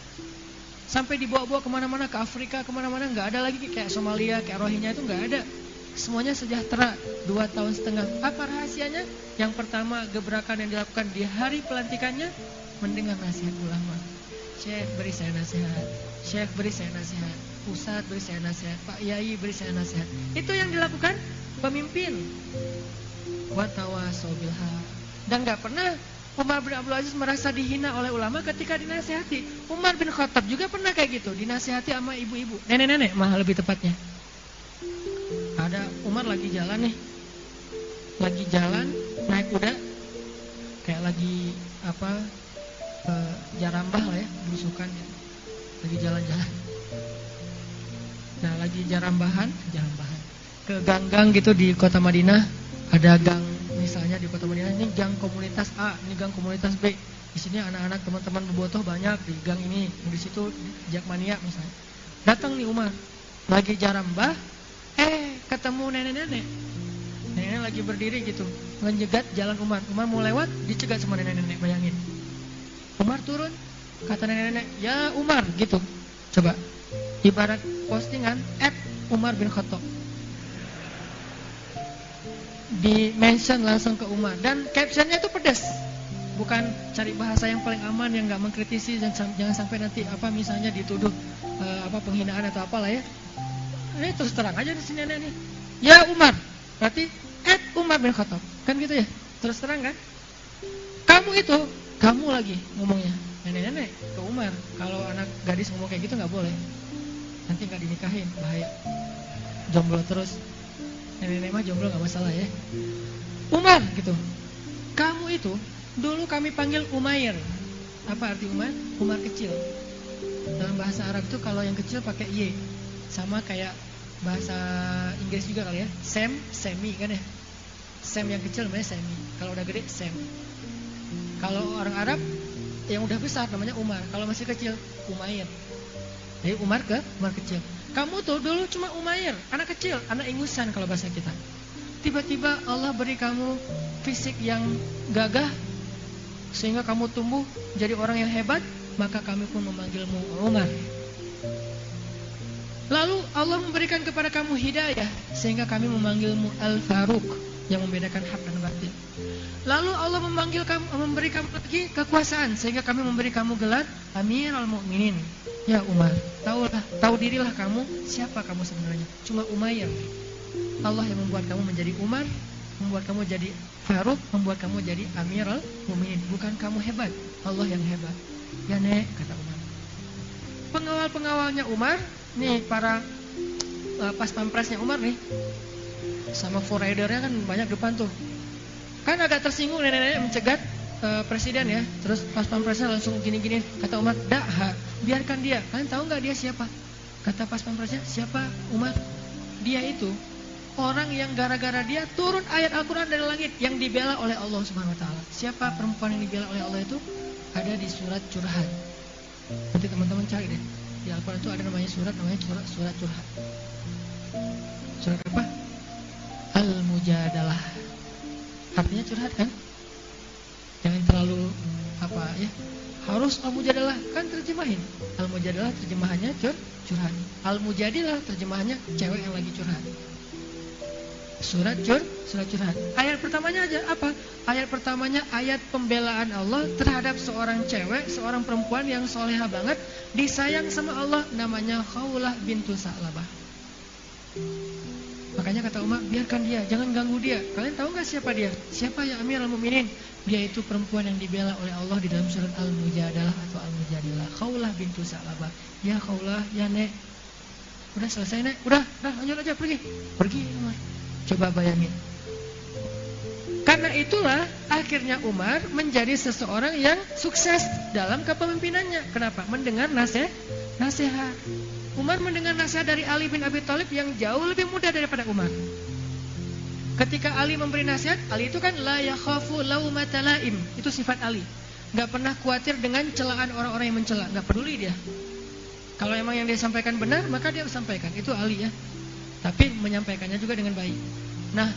Sampai dibawa-bawa kemana-mana, ke Afrika, kemana-mana, enggak ada lagi kayak Somalia, kayak Rohingya itu enggak ada. Semuanya sejahtera 2 tahun setengah. Apa rahasianya? Yang pertama, gebrakan yang dilakukan di hari pelantikannya, mendengar nasihat ulama. Syekh beri saya nasihat, Syekh beri saya nasihat, Ustadz beri saya nasihat, Pak Yai beri saya nasihat. Itu yang dilakukan pemimpin. Wa tawasau bil haq. Dan gak pernah Umar bin Abdul Aziz merasa dihina oleh ulama ketika dinasihati. Umar bin Khattab juga pernah kayak gitu, dinasihati sama ibu-ibu, nenek-nenek malah lebih tepatnya. Ada Umar lagi jalan nih, lagi jalan naik kuda, kayak lagi jarambah lah ya, belusukan ya. Lagi jalan-jalan. Nah lagi jarambahan ke gang-gang gitu di kota Madinah. Ada gang misalnya di kota Madinah, ini gang komunitas A, ini gang komunitas B. Di sini anak-anak teman-teman bobotoh banyak di gang ini, di situ Jakmania misalnya. Datang nih Umar, lagi jarambah. Ketemu nenek-nenek. Nenek lagi berdiri gitu, menjegat jalan Umar. Umar mau lewat, dicegat sama nenek-nenek, bayangin. Umar turun, kata nenek-nenek, "Ya Umar," gitu. Coba, ibarat postingan @Umar bin Khattab. Di mention langsung ke Umar. Dan captionnya itu pedas. Bukan cari bahasa yang paling aman, yang gak mengkritisi, dan jangan sampai nanti misalnya dituduh penghinaan atau apalah ya. Ini terus terang aja di sini nenek nih. Ya Umar, berarti Umar bin Khattab. Kan gitu ya? Terus terang kan? Kamu lagi ngomongnya. Nenek-nenek ke Umar. Kalau anak gadis ngomong kayak gitu gak boleh. Nanti gak dinikahin, bahaya. Jomblo terus. Nenek-nenek mah jomblo gak masalah ya. Umar gitu. Kamu itu dulu kami panggil Umair. Apa arti Umar? Umar kecil. Dalam bahasa Arab itu kalau yang kecil pakai Y. Sama kayak bahasa Inggris juga kali ya. Semi kan ya. Sam yang kecil namanya Semi. Kalau udah gede Sam. Kalau orang Arab yang udah besar namanya Umar. Kalau masih kecil Umair. Jadi Umar kecil. Kamu tuh dulu cuma Umair, anak kecil, anak ingusan kalau bahasa kita. Tiba-tiba Allah beri kamu fisik yang gagah sehingga kamu tumbuh jadi orang yang hebat, maka kami pun memanggilmu Umar. Lalu Allah memberikan kepada kamu hidayah sehingga kami memanggilmu Al-Faruq, yang membedakan hak dan batil. Lalu Allah memberi kamu lagi kekuasaan sehingga kami memberi kamu gelar Amirul Mukminin. Ya Umar, tahu dirilah kamu siapa kamu sebenarnya. Cuma Umayyah. Allah yang membuat kamu menjadi Umar, membuat kamu jadi Faruq, membuat kamu jadi Amirul Mukminin. Bukan kamu hebat, Allah yang hebat. Ya Nek, kata Umar. Pengawal-pengawalnya Umar, nih para pas pampresnya Umar nih, sama forridernya kan banyak depan tuh. Kan agak tersinggung nenek-nenek mencegat presiden ya. Terus pas pampresnya langsung gini-gini. Kata Umar, biarkan dia. Kalian tahu gak dia siapa? Kata pas pampresnya, siapa Umar? Dia itu orang yang gara-gara dia turun ayat Al-Quran dari langit yang dibela oleh Allah Subhanahu Wa Taala. Siapa perempuan yang dibela oleh Allah itu? Ada di surat Curhat. Nanti teman-teman cari deh. Di Al-Quran itu ada namanya surat curhat. Surat apa? Al-Mujadalah. Artinya curhat kan? Jangan terlalu apa ya? Harus Al-Mujadalah kan terjemahin. Al-Mujadalah terjemahannya curhat. Al-Mujadilah terjemahannya cewek yang lagi curhat. Surat curhat. Ayat pertamanya aja apa? Ayat pertamanya ayat pembelaan Allah terhadap seorang cewek, seorang perempuan yang soleha banget, disayang sama Allah, namanya Khawlah bintu Sa'labah. Makanya kata Umar, biarkan dia, jangan ganggu dia. Kalian tahu gak siapa dia? Siapa ya Amirul Mukminin? Dia itu perempuan yang dibela oleh Allah di dalam surat Al-Mujadalah atau Al-Mujadilah. Khawlah bintu Sa'labah. Ya Khawlah, ya Nek. Udah selesai Nek? Udah lanjut aja, pergi Umar. Coba bayangin. Karena itulah akhirnya Umar menjadi seseorang yang sukses dalam kepemimpinannya. Kenapa? Mendengar nasihat. Umar mendengar nasihat dari Ali bin Abi Thalib yang jauh lebih muda daripada Umar. Ketika Ali memberi nasihat, Ali itu kan la yakhafu laumata laim. Itu sifat Ali. Gak pernah khawatir dengan celaan orang-orang yang mencela. Gak peduli dia. Kalau emang yang dia sampaikan benar, maka dia sampaikan. Itu Ali ya. Tapi menyampaikannya juga dengan baik. Nah,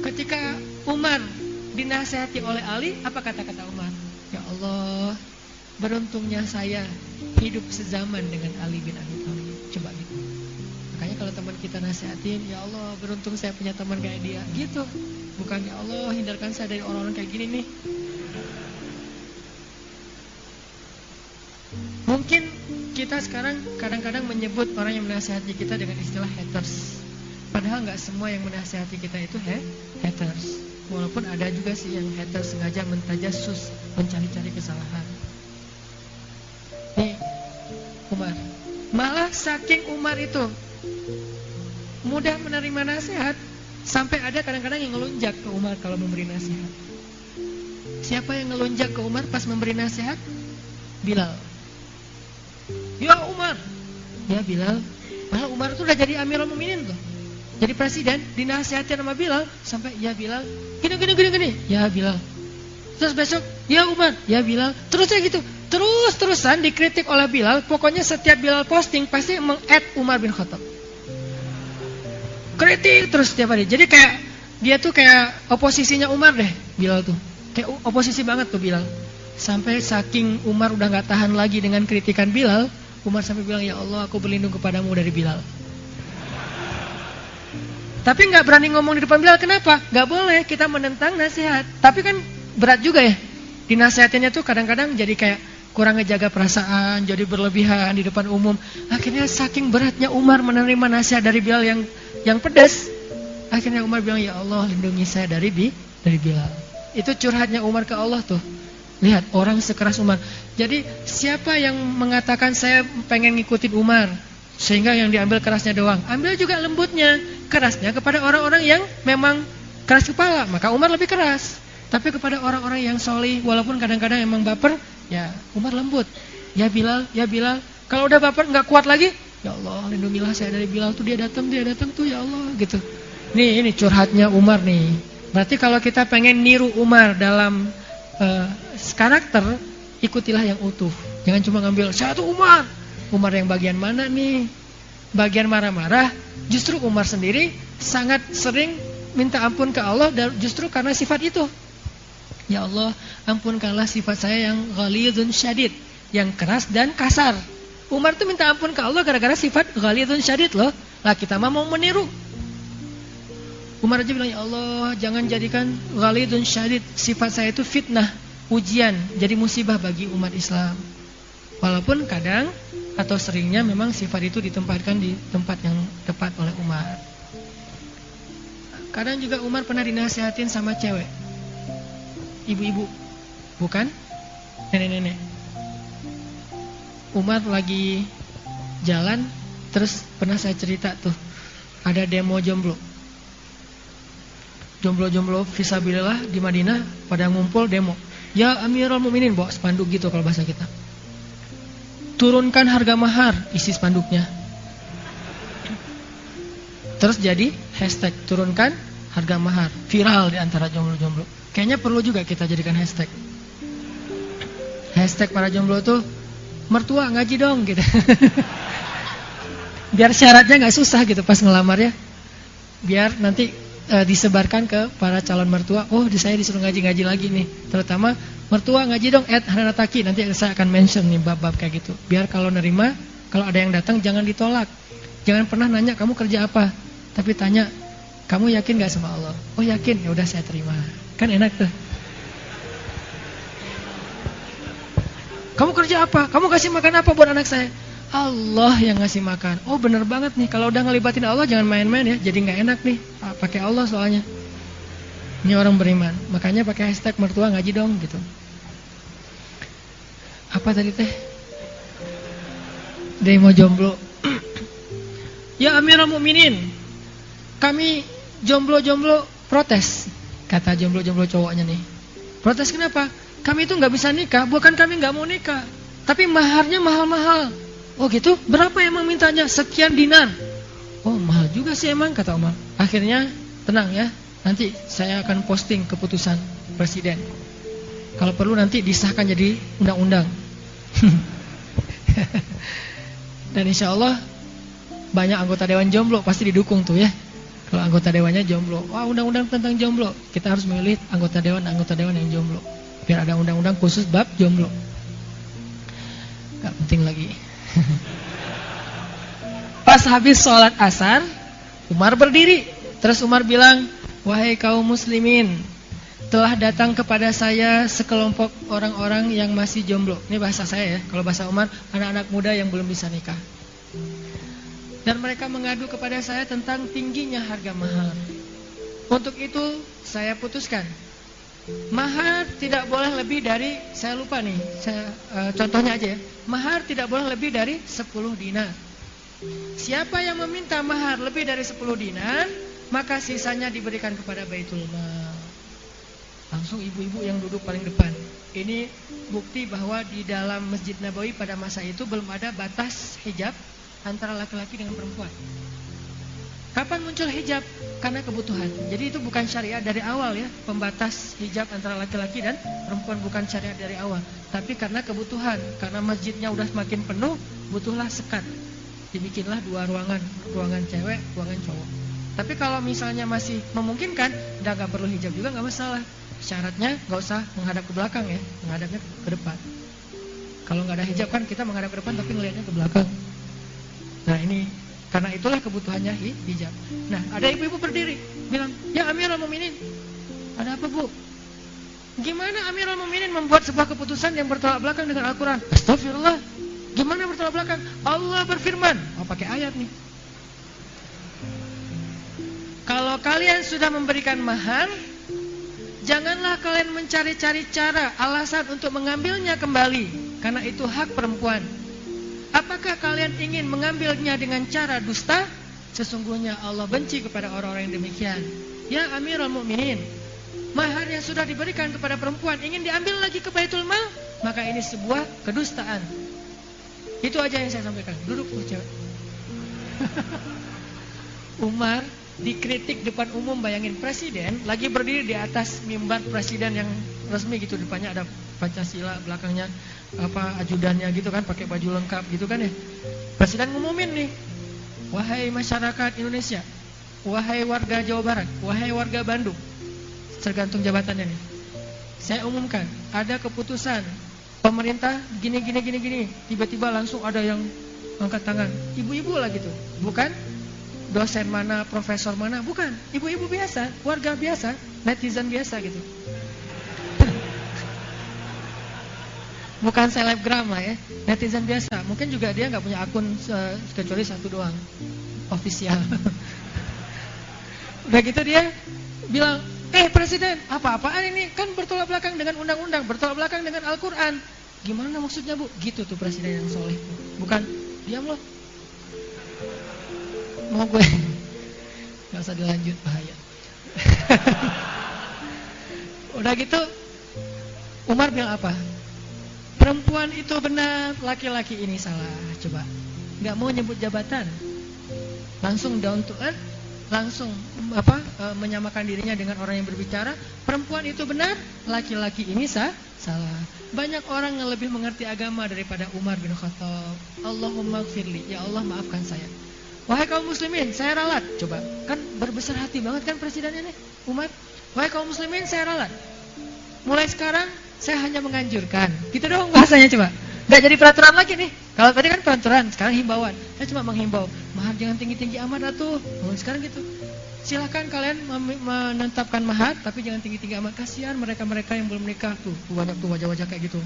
ketika Umar dinasihati oleh Ali, apa kata-kata Umar? Ya Allah, beruntungnya saya hidup sezaman dengan Ali bin Abi Thalib. Coba gitu. Makanya kalau teman kita nasihatin, ya Allah, beruntung saya punya teman kayak dia. Gitu. Bukan ya Allah, hindarkan saya dari orang-orang kayak gini nih. Mungkin kita sekarang kadang-kadang menyebut orang yang menasihati kita dengan istilah haters. Padahal nggak semua yang menasihati kita itu haters. Walaupun ada juga sih yang haters sengaja mentajassus, mencari-cari kesalahan. Nih, Umar. Malah saking Umar itu mudah menerima nasihat, sampai ada kadang-kadang yang ngelunjak ke Umar kalau memberi nasihat. Siapa yang ngelunjak ke Umar pas memberi nasihat? Bilal. Ya Umar. Ya Bilal. Malah Umar itu udah jadi Amirul Mukminin tuh. Jadi presiden, dinasihatin sama Bilal sampai ya Bilal, gini. Ya Bilal. Terus besok, ya Umar, ya Bilal. Terusnya gitu. Terus-terusan dikritik oleh Bilal. Pokoknya setiap Bilal posting pasti meng-add Umar bin Khattab. Kritik terus setiap hari. Jadi kayak dia tuh kayak oposisinya Umar deh, Bilal tuh. Kayak oposisi banget tuh Bilal. Sampai saking Umar udah gak tahan lagi dengan kritikan Bilal, Umar sampai bilang, ya Allah, aku berlindung kepadamu dari Bilal. Tapi gak berani ngomong di depan Bilal. Kenapa? Gak boleh kita menentang nasihat. Tapi kan berat juga ya. Dinasihatinnya tuh kadang-kadang jadi kayak kurang ngejaga perasaan, jadi berlebihan di depan umum. Akhirnya saking beratnya Umar menerima nasihat dari Bilal yang pedas. Akhirnya Umar bilang, ya Allah, lindungi saya dari Bilal. Itu curhatnya Umar ke Allah tuh. Lihat orang sekeras Umar. Jadi siapa yang mengatakan saya pengen ngikutin Umar, sehingga yang diambil kerasnya doang? Ambil juga lembutnya, kerasnya kepada orang-orang yang memang keras kepala, maka Umar lebih keras. Tapi kepada orang-orang yang solih, walaupun kadang-kadang emang baper, ya Umar lembut. Ya Bilal. Kalau udah baper nggak kuat lagi, ya Allah, lindungilah saya dari Bilal tuh, dia datang tuh, ya Allah, gitu. Ini curhatnya Umar nih. Berarti kalau kita pengen niru Umar dalam karakter, ikutilah yang utuh. Jangan cuma ngambil satu Umar yang bagian mana nih? Bagian marah-marah. Justru Umar sendiri sangat sering minta ampun ke Allah, dan justru karena sifat itu. Ya Allah, ampunkanlah sifat saya yang ghalidun syadid, yang keras dan kasar. Umar tuh minta ampun ke Allah gara-gara sifat ghalidun syadid loh. Lah kita mah mau meniru. Umar aja bilang, ya Allah, jangan jadikan ghalidun syadid, sifat saya itu fitnah, ujian, jadi musibah bagi umat Islam. Walaupun kadang atau seringnya memang sifat itu ditempatkan di tempat yang tepat oleh Umar. Kadang juga Umar pernah dinasihatin sama cewek, ibu-ibu, bukan nenek-nenek. Umar lagi jalan, terus pernah saya cerita tuh, ada demo jomblo fisabilillah di Madinah pada ngumpul demo. Ya Amirul Mukminin, bawa spanduk gitu kalau bahasa kita. Turunkan harga mahar, isi spanduknya. Terus jadi hashtag turunkan harga mahar, viral di antara jomblo-jomblo. Kayaknya perlu juga kita jadikan hashtag. Hashtag para jomblo tuh mertua ngaji dong gitu. Biar syaratnya nggak susah gitu pas ngelamar ya. Biar nanti disebarkan ke para calon mertua. Oh, saya disuruh ngaji-ngaji lagi nih. Terutama mertua ngaji dong @hanataki. Nanti saya akan mention nih bab-bab kayak gitu. Biar kalau nerima, kalau ada yang datang jangan ditolak. Jangan pernah nanya kamu kerja apa, tapi tanya kamu yakin nggak sama Allah? Oh yakin, ya udah saya terima. Kan enak tuh. Kamu kerja apa? Kamu kasih makan apa buat anak saya? Allah yang ngasih makan. Oh bener banget nih, kalau udah ngelibatin Allah jangan main-main ya. Jadi nggak enak nih, pakai Allah soalnya. Ini orang beriman. Makanya pakai hashtag mertua ngaji dong gitu. Apa tadi teh? Demo jomblo. Ya Amirul Mukminin, kami jomblo-jomblo protes. Kata jomblo-jomblo cowoknya nih. Protes kenapa? Kami itu nggak bisa nikah, bukan kami nggak mau nikah, tapi maharnya mahal-mahal. Oh gitu? Berapa emang mintanya? Sekian dinar. Oh mahal juga sih emang, kata Umar. Akhirnya tenang ya, nanti saya akan posting keputusan presiden. Kalau perlu nanti disahkan jadi undang-undang. Dan insya Allah banyak anggota dewan jomblo pasti didukung tuh ya. Kalau anggota dewannya jomblo, wah undang-undang tentang jomblo, kita harus memilih anggota dewan yang jomblo. Biar ada undang-undang khusus bab jomblo. Gak penting lagi. Pas habis sholat asar, Umar berdiri. Terus Umar bilang, wahai kaum muslimin, telah datang kepada saya sekelompok orang-orang yang masih jomblo. Ini bahasa saya ya. Kalau bahasa Umar, anak-anak muda yang belum bisa nikah. Dan mereka mengadu kepada saya tentang tingginya harga mahar. Untuk itu saya putuskan, mahar tidak boleh lebih dari, saya lupa nih, contohnya aja ya. Mahar tidak boleh lebih dari 10 dinar. Siapa yang meminta mahar lebih dari 10 dinar, maka sisanya diberikan kepada Baitul Mal. Langsung ibu-ibu yang duduk paling depan. Ini bukti bahwa di dalam Masjid Nabawi pada masa itu belum ada batas hijab antara laki-laki dengan perempuan. Kapan muncul hijab? Karena kebutuhan. Jadi itu bukan syariat dari awal ya. Pembatas hijab antara laki-laki dan perempuan bukan syariat dari awal. Tapi karena kebutuhan. Karena masjidnya udah semakin penuh, butuhlah sekat. Dibikinlah 2 ruangan. Ruangan cewek, ruangan cowok. Tapi kalau misalnya masih memungkinkan, udah gak perlu hijab juga gak masalah. Syaratnya gak usah menghadap ke belakang ya. Menghadapnya ke depan. Kalau gak ada hijab kan kita menghadap ke depan tapi ngelihatnya ke belakang. Nah ini, karena itulah kebutuhannya hijab. Nah ada ibu-ibu berdiri bilang, ya Amirul Mukminin, ada apa bu? Gimana Amirul Mukminin membuat sebuah keputusan yang bertolak belakang dengan Al-Quran? Astagfirullah, gimana bertolak belakang? Allah berfirman, pakai ayat nih. Kalau kalian sudah memberikan mahar, janganlah kalian mencari-cari cara, alasan untuk mengambilnya kembali, karena itu hak perempuan. Apakah kalian ingin mengambilnya dengan cara dusta? Sesungguhnya Allah benci kepada orang-orang yang demikian. Ya Amirul Mukminin, mahar yang sudah diberikan kepada perempuan ingin diambil lagi ke Baitul Mal, maka ini sebuah kedustaan. Itu aja yang saya sampaikan. Duduk tuh cewek. Umar dikritik depan umum, bayangin presiden lagi berdiri di atas mimbar presiden yang resmi gitu, depannya ada Pancasila, belakangnya ajudannya gitu kan, pakai baju lengkap gitu kan ya. Presiden ngumumin nih, wahai masyarakat Indonesia, wahai warga Jawa Barat, wahai warga Bandung, tergantung jabatannya nih. Saya umumkan, ada keputusan pemerintah gini. Tiba-tiba langsung ada yang angkat tangan, ibu-ibu lah gitu, bukan dosen mana, profesor mana, bukan, ibu-ibu biasa, warga biasa, netizen biasa gitu. Bukan selebgram lah ya, netizen biasa. Mungkin juga dia nggak punya akun kecuali 1 doang, official. Udah gitu dia bilang, presiden, apa-apaan ini? Kan bertolak belakang dengan undang-undang, bertolak belakang dengan Al-Quran. Gimana maksudnya bu? Gitu tuh presiden yang soleh. Bukan, diam loh. Mau gue nggak usah dilanjut, bahaya. Udah gitu Umar bilang apa? Perempuan itu benar, laki-laki ini salah. Coba, nggak mau nyebut jabatan, langsung down to earth. langsung menyamakan dirinya dengan orang yang berbicara, perempuan itu benar, laki-laki ini salah. Banyak orang yang lebih mengerti agama daripada Umar bin Khattab. Allahumma gfirli, ya Allah maafkan saya. Wahai kaum muslimin, saya ralat. Coba, kan berbesar hati banget kan presidennya nih, Umar. Wahai kaum muslimin, saya ralat. Mulai sekarang saya hanya menganjurkan. Gitu dong bahasanya coba. Gak jadi peraturan lagi nih. Kalau tadi kan peraturan, sekarang himbauan. Saya cuma menghimbau, mahar jangan tinggi-tinggi amat atuh. Sekarang gitu. Silakan kalian menetapkan mahar, tapi jangan tinggi-tinggi amat. Kasihan mereka-mereka yang belum menikah tuh. Banyak tuh wajah-wajah kayak gitu.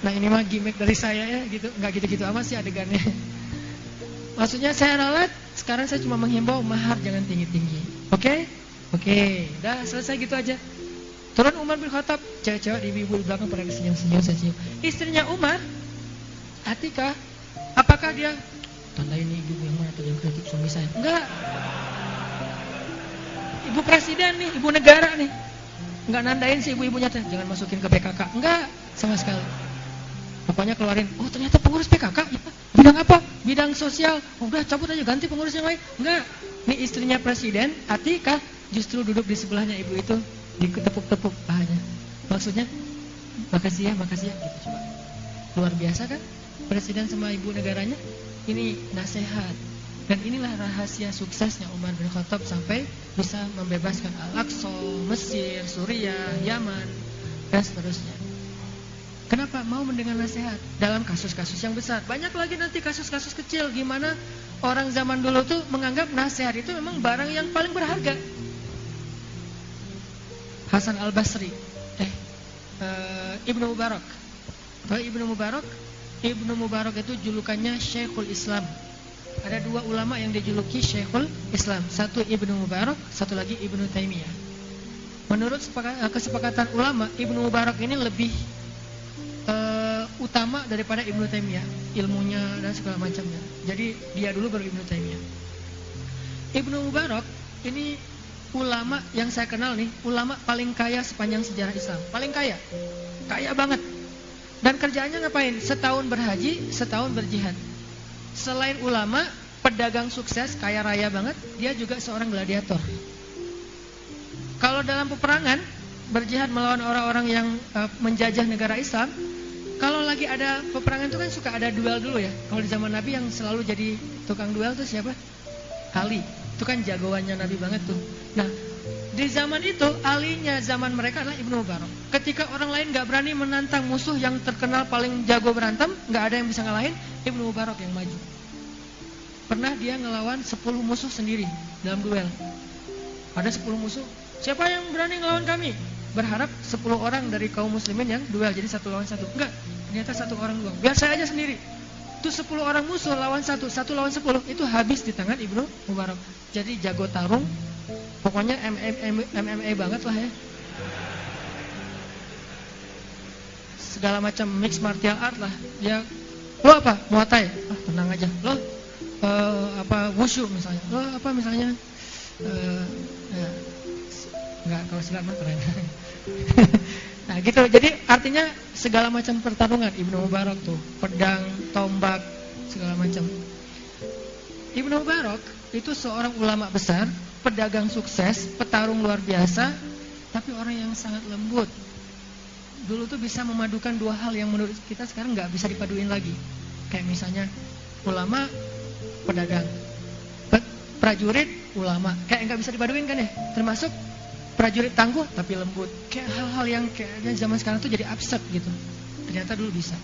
Nah ini mah gimmick dari saya ya gitu. Gak gitu-gitu amat sih adegannya. Maksudnya saya ralat, sekarang saya cuma menghimbau mahar jangan tinggi-tinggi. Oke? Oke, udah selesai gitu aja. Turun Umar bin Khattab, cewek-cewek ibu-ibu di belakang pada senyum-senyum. Istrinya Umar, Atikah, apakah dia tanda ini ibu yang mana tuh yang kritik suami saya? Enggak. Ibu presiden nih, ibu negara nih. Enggak nandain si ibu-ibunya teh, jangan masukin ke PKK. Enggak, sama sekali. Pokoknya keluarin, oh ternyata pengurus PKK, ya, bidang apa? Bidang sosial. Oh, udah cabut aja, ganti pengurus yang lain. Enggak. Nih istrinya presiden, Atikah justru duduk di sebelahnya ibu itu. Ditepuk-tepuk pahanya. Maksudnya makasih ya gitu coba. Luar biasa kan presiden sama ibu negaranya. Ini nasihat. Dan inilah rahasia suksesnya Umar bin Khattab sampai bisa membebaskan Al-Aqsa, Mesir, Suriah, Yaman dan seterusnya. Kenapa? Mau mendengar nasihat dalam kasus-kasus yang besar. Banyak lagi nanti kasus-kasus kecil gimana orang zaman dulu tuh menganggap nasihat itu memang barang yang paling berharga. Hasan al-Basri, Ibnu Mubarak. Tahu Ibnu Mubarak? Ibnu Mubarak itu julukannya Syekhul Islam. Ada dua ulama yang dijuluki Syekhul Islam. Satu Ibnu Mubarak, satu lagi Ibnu Taimiyah. Menurut kesepakatan ulama, Ibnu Mubarak ini lebih utama daripada Ibnu Taimiyah, ilmunya dan segala macamnya. Jadi dia dulu baru Ibnu Taimiyah. Ibnu Mubarak ini ulama yang saya kenal nih, ulama paling kaya sepanjang sejarah Islam. Paling kaya banget. Dan kerjaannya ngapain? Setahun berhaji, setahun berjihad. Selain ulama, pedagang sukses, kaya raya banget, dia juga seorang gladiator. Kalau dalam peperangan, berjihad melawan orang-orang yang menjajah negara Islam, kalau lagi ada peperangan itu kan suka ada duel dulu ya. Kalau di zaman Nabi yang selalu jadi tukang duel itu siapa? Ali. Itu kan jagoannya Nabi banget tuh. Nah, di zaman itu alinya zaman mereka adalah Ibnu Mubarak. Ketika orang lain gak berani menantang musuh yang terkenal paling jago berantem, gak ada yang bisa ngalahin, Ibnu Mubarak yang maju. Pernah dia ngelawan 10 musuh sendiri dalam duel. Ada 10 musuh, siapa yang berani ngelawan kami? Berharap 10 orang dari kaum muslimin yang duel, jadi 1 lawan 1. Enggak, ternyata 1 orang doang. Biar saya aja sendiri. Itu 10 orang musuh lawan 1 lawan 10, itu habis di tangan Ibnu Mubarak. Jadi jago tarung, pokoknya MMA banget lah ya. Segala macam mixed martial art lah. Dia, lo apa? Muay Thai? Ah, tenang aja. Lo wushu misalnya. Lo apa misalnya? Ya. Enggak, kalau silat mah keren. Nah gitu, jadi artinya segala macam pertarungan Ibnu Mubarak tuh, pedang, tombak, segala macam. Ibnu Mubarak itu seorang ulama besar, pedagang sukses, petarung luar biasa, tapi orang yang sangat lembut. Dulu tuh bisa memadukan dua hal yang menurut kita sekarang nggak bisa dipaduin lagi. Kayak misalnya ulama, pedagang, prajurit, ulama, kayak nggak bisa dipaduin kan ya. Termasuk prajurit tangguh tapi lembut. Kayak hal-hal yang kayaknya zaman sekarang tuh jadi absurd gitu. Ternyata dulu bisa.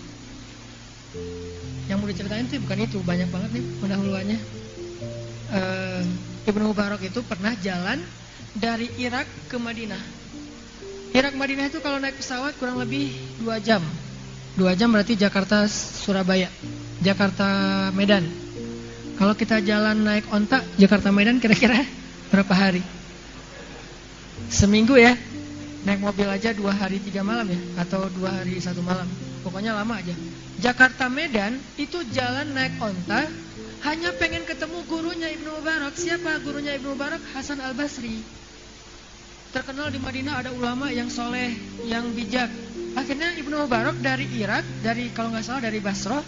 Yang mau diceritain tuh bukan itu, banyak banget nih pendahuluannya. Ibnu Mubarak itu pernah jalan dari Irak ke Madinah. Irak Madinah itu kalau naik pesawat kurang lebih 2 jam. 2 jam berarti Jakarta Surabaya, Jakarta Medan. Kalau kita jalan naik onta Jakarta Medan kira-kira berapa hari? Seminggu ya. Naik mobil aja 2 hari 3 malam ya, atau 2 hari 1 malam. Pokoknya lama aja. Jakarta Medan itu jalan naik onta, hanya pengen ketemu gurunya Ibnu Mubarak. Siapa gurunya Ibnu Mubarak? Hasan al-Basri. Terkenal di Madinah ada ulama yang soleh, yang bijak. Akhirnya Ibnu Mubarak dari Irak, kalau nggak salah dari Basrah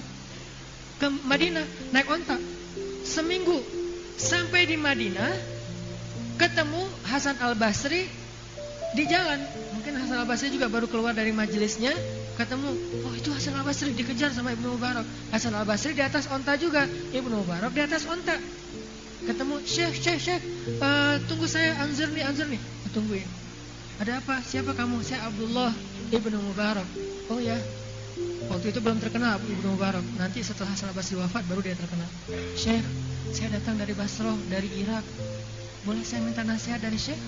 ke Madinah naik onta. Seminggu Sampai di Madinah, ketemu Hasan Al-Basri di jalan. Mungkin Hasan Al-Basri juga baru keluar dari majelisnya, ketemu, oh itu Hasan Al-Basri, dikejar sama Ibnu Mubarak. Hasan Al-Basri di atas onta juga, Ibnu Mubarak di atas onta. Ketemu, Syekh, tunggu saya, anzur nih, tungguin. Ada apa? Siapa kamu? Saya Abdullah Ibnu Mubarak. Oh ya, waktu itu belum terkenal Ibnu Mubarak. Nanti setelah Hasan Al-Basri wafat baru dia terkenal. Syekh, saya datang dari Basrah, dari Irak. Boleh saya minta nasihat dari Syekh?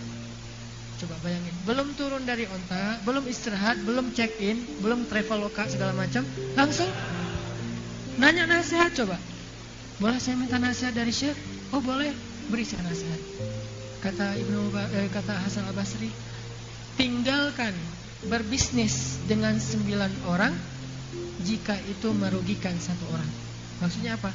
Coba bayangin, belum turun dari onta, belum istirahat, belum check in, belum traveloka segala macam, langsung nanya nasihat. Coba, boleh saya minta nasihat dari Syekh? Oh boleh, beri saya nasihat. Kata Hasan Al-Basri, tinggalkan berbisnis dengan 9 orang jika itu merugikan 1 orang. Maksudnya apa?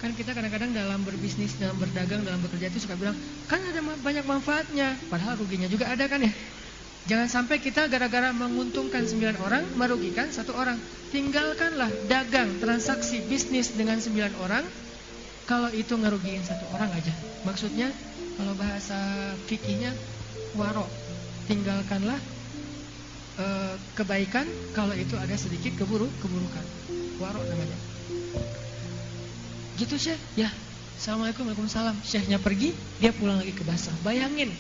Kan kita kadang-kadang dalam berbisnis, dalam berdagang, dalam bekerja itu suka bilang, kan ada banyak manfaatnya, padahal ruginya juga ada kan ya. Jangan sampai kita gara-gara menguntungkan 9 orang, merugikan 1 orang. Tinggalkanlah dagang, transaksi, bisnis dengan 9 orang, kalau itu ngerugiin 1 orang aja. Maksudnya, kalau bahasa fikihnya, waro. Tinggalkanlah kebaikan, kalau itu ada sedikit keburukan. Waro namanya. Gitu Syekh, ya. Assalamualaikum, waalaikumsalam. Syekhnya pergi, dia pulang lagi ke Basrah. Bayangin,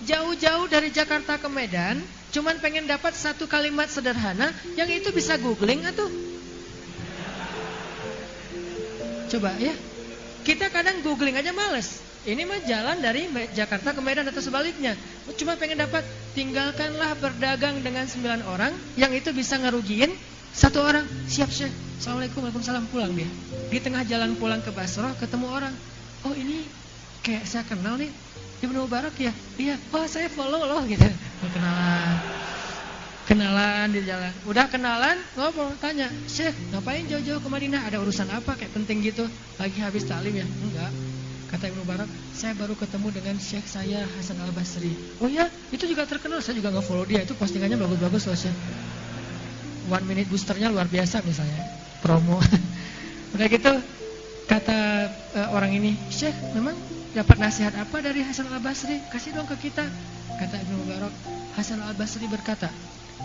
jauh-jauh dari Jakarta ke Medan, cuman pengen dapat 1 kalimat sederhana, yang itu bisa googling atau? Coba ya, kita kadang googling aja males. Ini mah jalan dari Jakarta ke Medan atau sebaliknya. Cuma pengen dapat, tinggalkanlah berdagang dengan 9 orang, yang itu bisa ngerugiin 1 orang. Siap Syekh. Assalamualaikum, waalaikumsalam, pulang dia. Di tengah jalan pulang ke Basrah ketemu orang. Oh ini kayak saya kenal nih, Ibnu Mubarak ya? Iya. Oh saya follow loh gitu. Kenalan di jalan. Udah kenalan, ngobrol, tanya, Syekh ngapain jauh-jauh ke Madinah? Ada urusan apa kayak penting gitu? Lagi habis taklim ya? Enggak. Kata Ibnu Mubarak, saya baru ketemu dengan Syekh saya Hasan Al-Basri. Oh ya, itu juga terkenal. Saya juga nge-follow dia. Itu postingannya bagus-bagus loh Syekh. 1 minute boosternya luar biasa misalnya. Promo. Udah gitu kata orang ini, Syekh memang dapat nasihat apa dari Hasan Al-Basri? Kasih dong ke kita. Kata Ibnu Mubarak, Hasan Al-Basri berkata,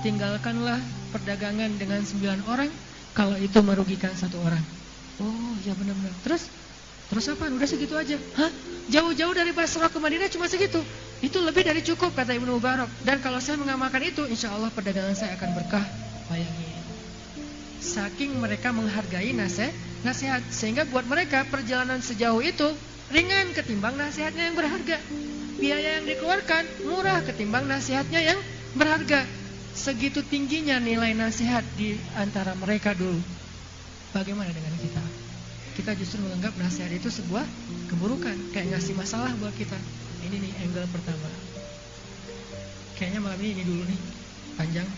tinggalkanlah perdagangan dengan 9 orang kalau itu merugikan 1 orang. Oh ya benar-benar. Terus apa? Udah segitu aja. Hah? Jauh-jauh dari Basrah ke Madinah cuma segitu. Itu lebih dari cukup kata Ibnu Mubarak. Dan kalau saya mengamalkan itu, insya Allah perdagangan saya akan berkah. Bayangin. Saking mereka menghargai nasihat, sehingga buat mereka perjalanan sejauh itu ringan ketimbang nasihatnya yang berharga. Biaya yang dikeluarkan murah ketimbang nasihatnya yang berharga. Segitu tingginya nilai nasihat di antara mereka dulu. Bagaimana dengan kita? Kita justru menganggap nasihat itu sebuah keburukan, kayak ngasih masalah buat kita. Ini nih angle pertama. Kayaknya malam ini dulu nih, panjang.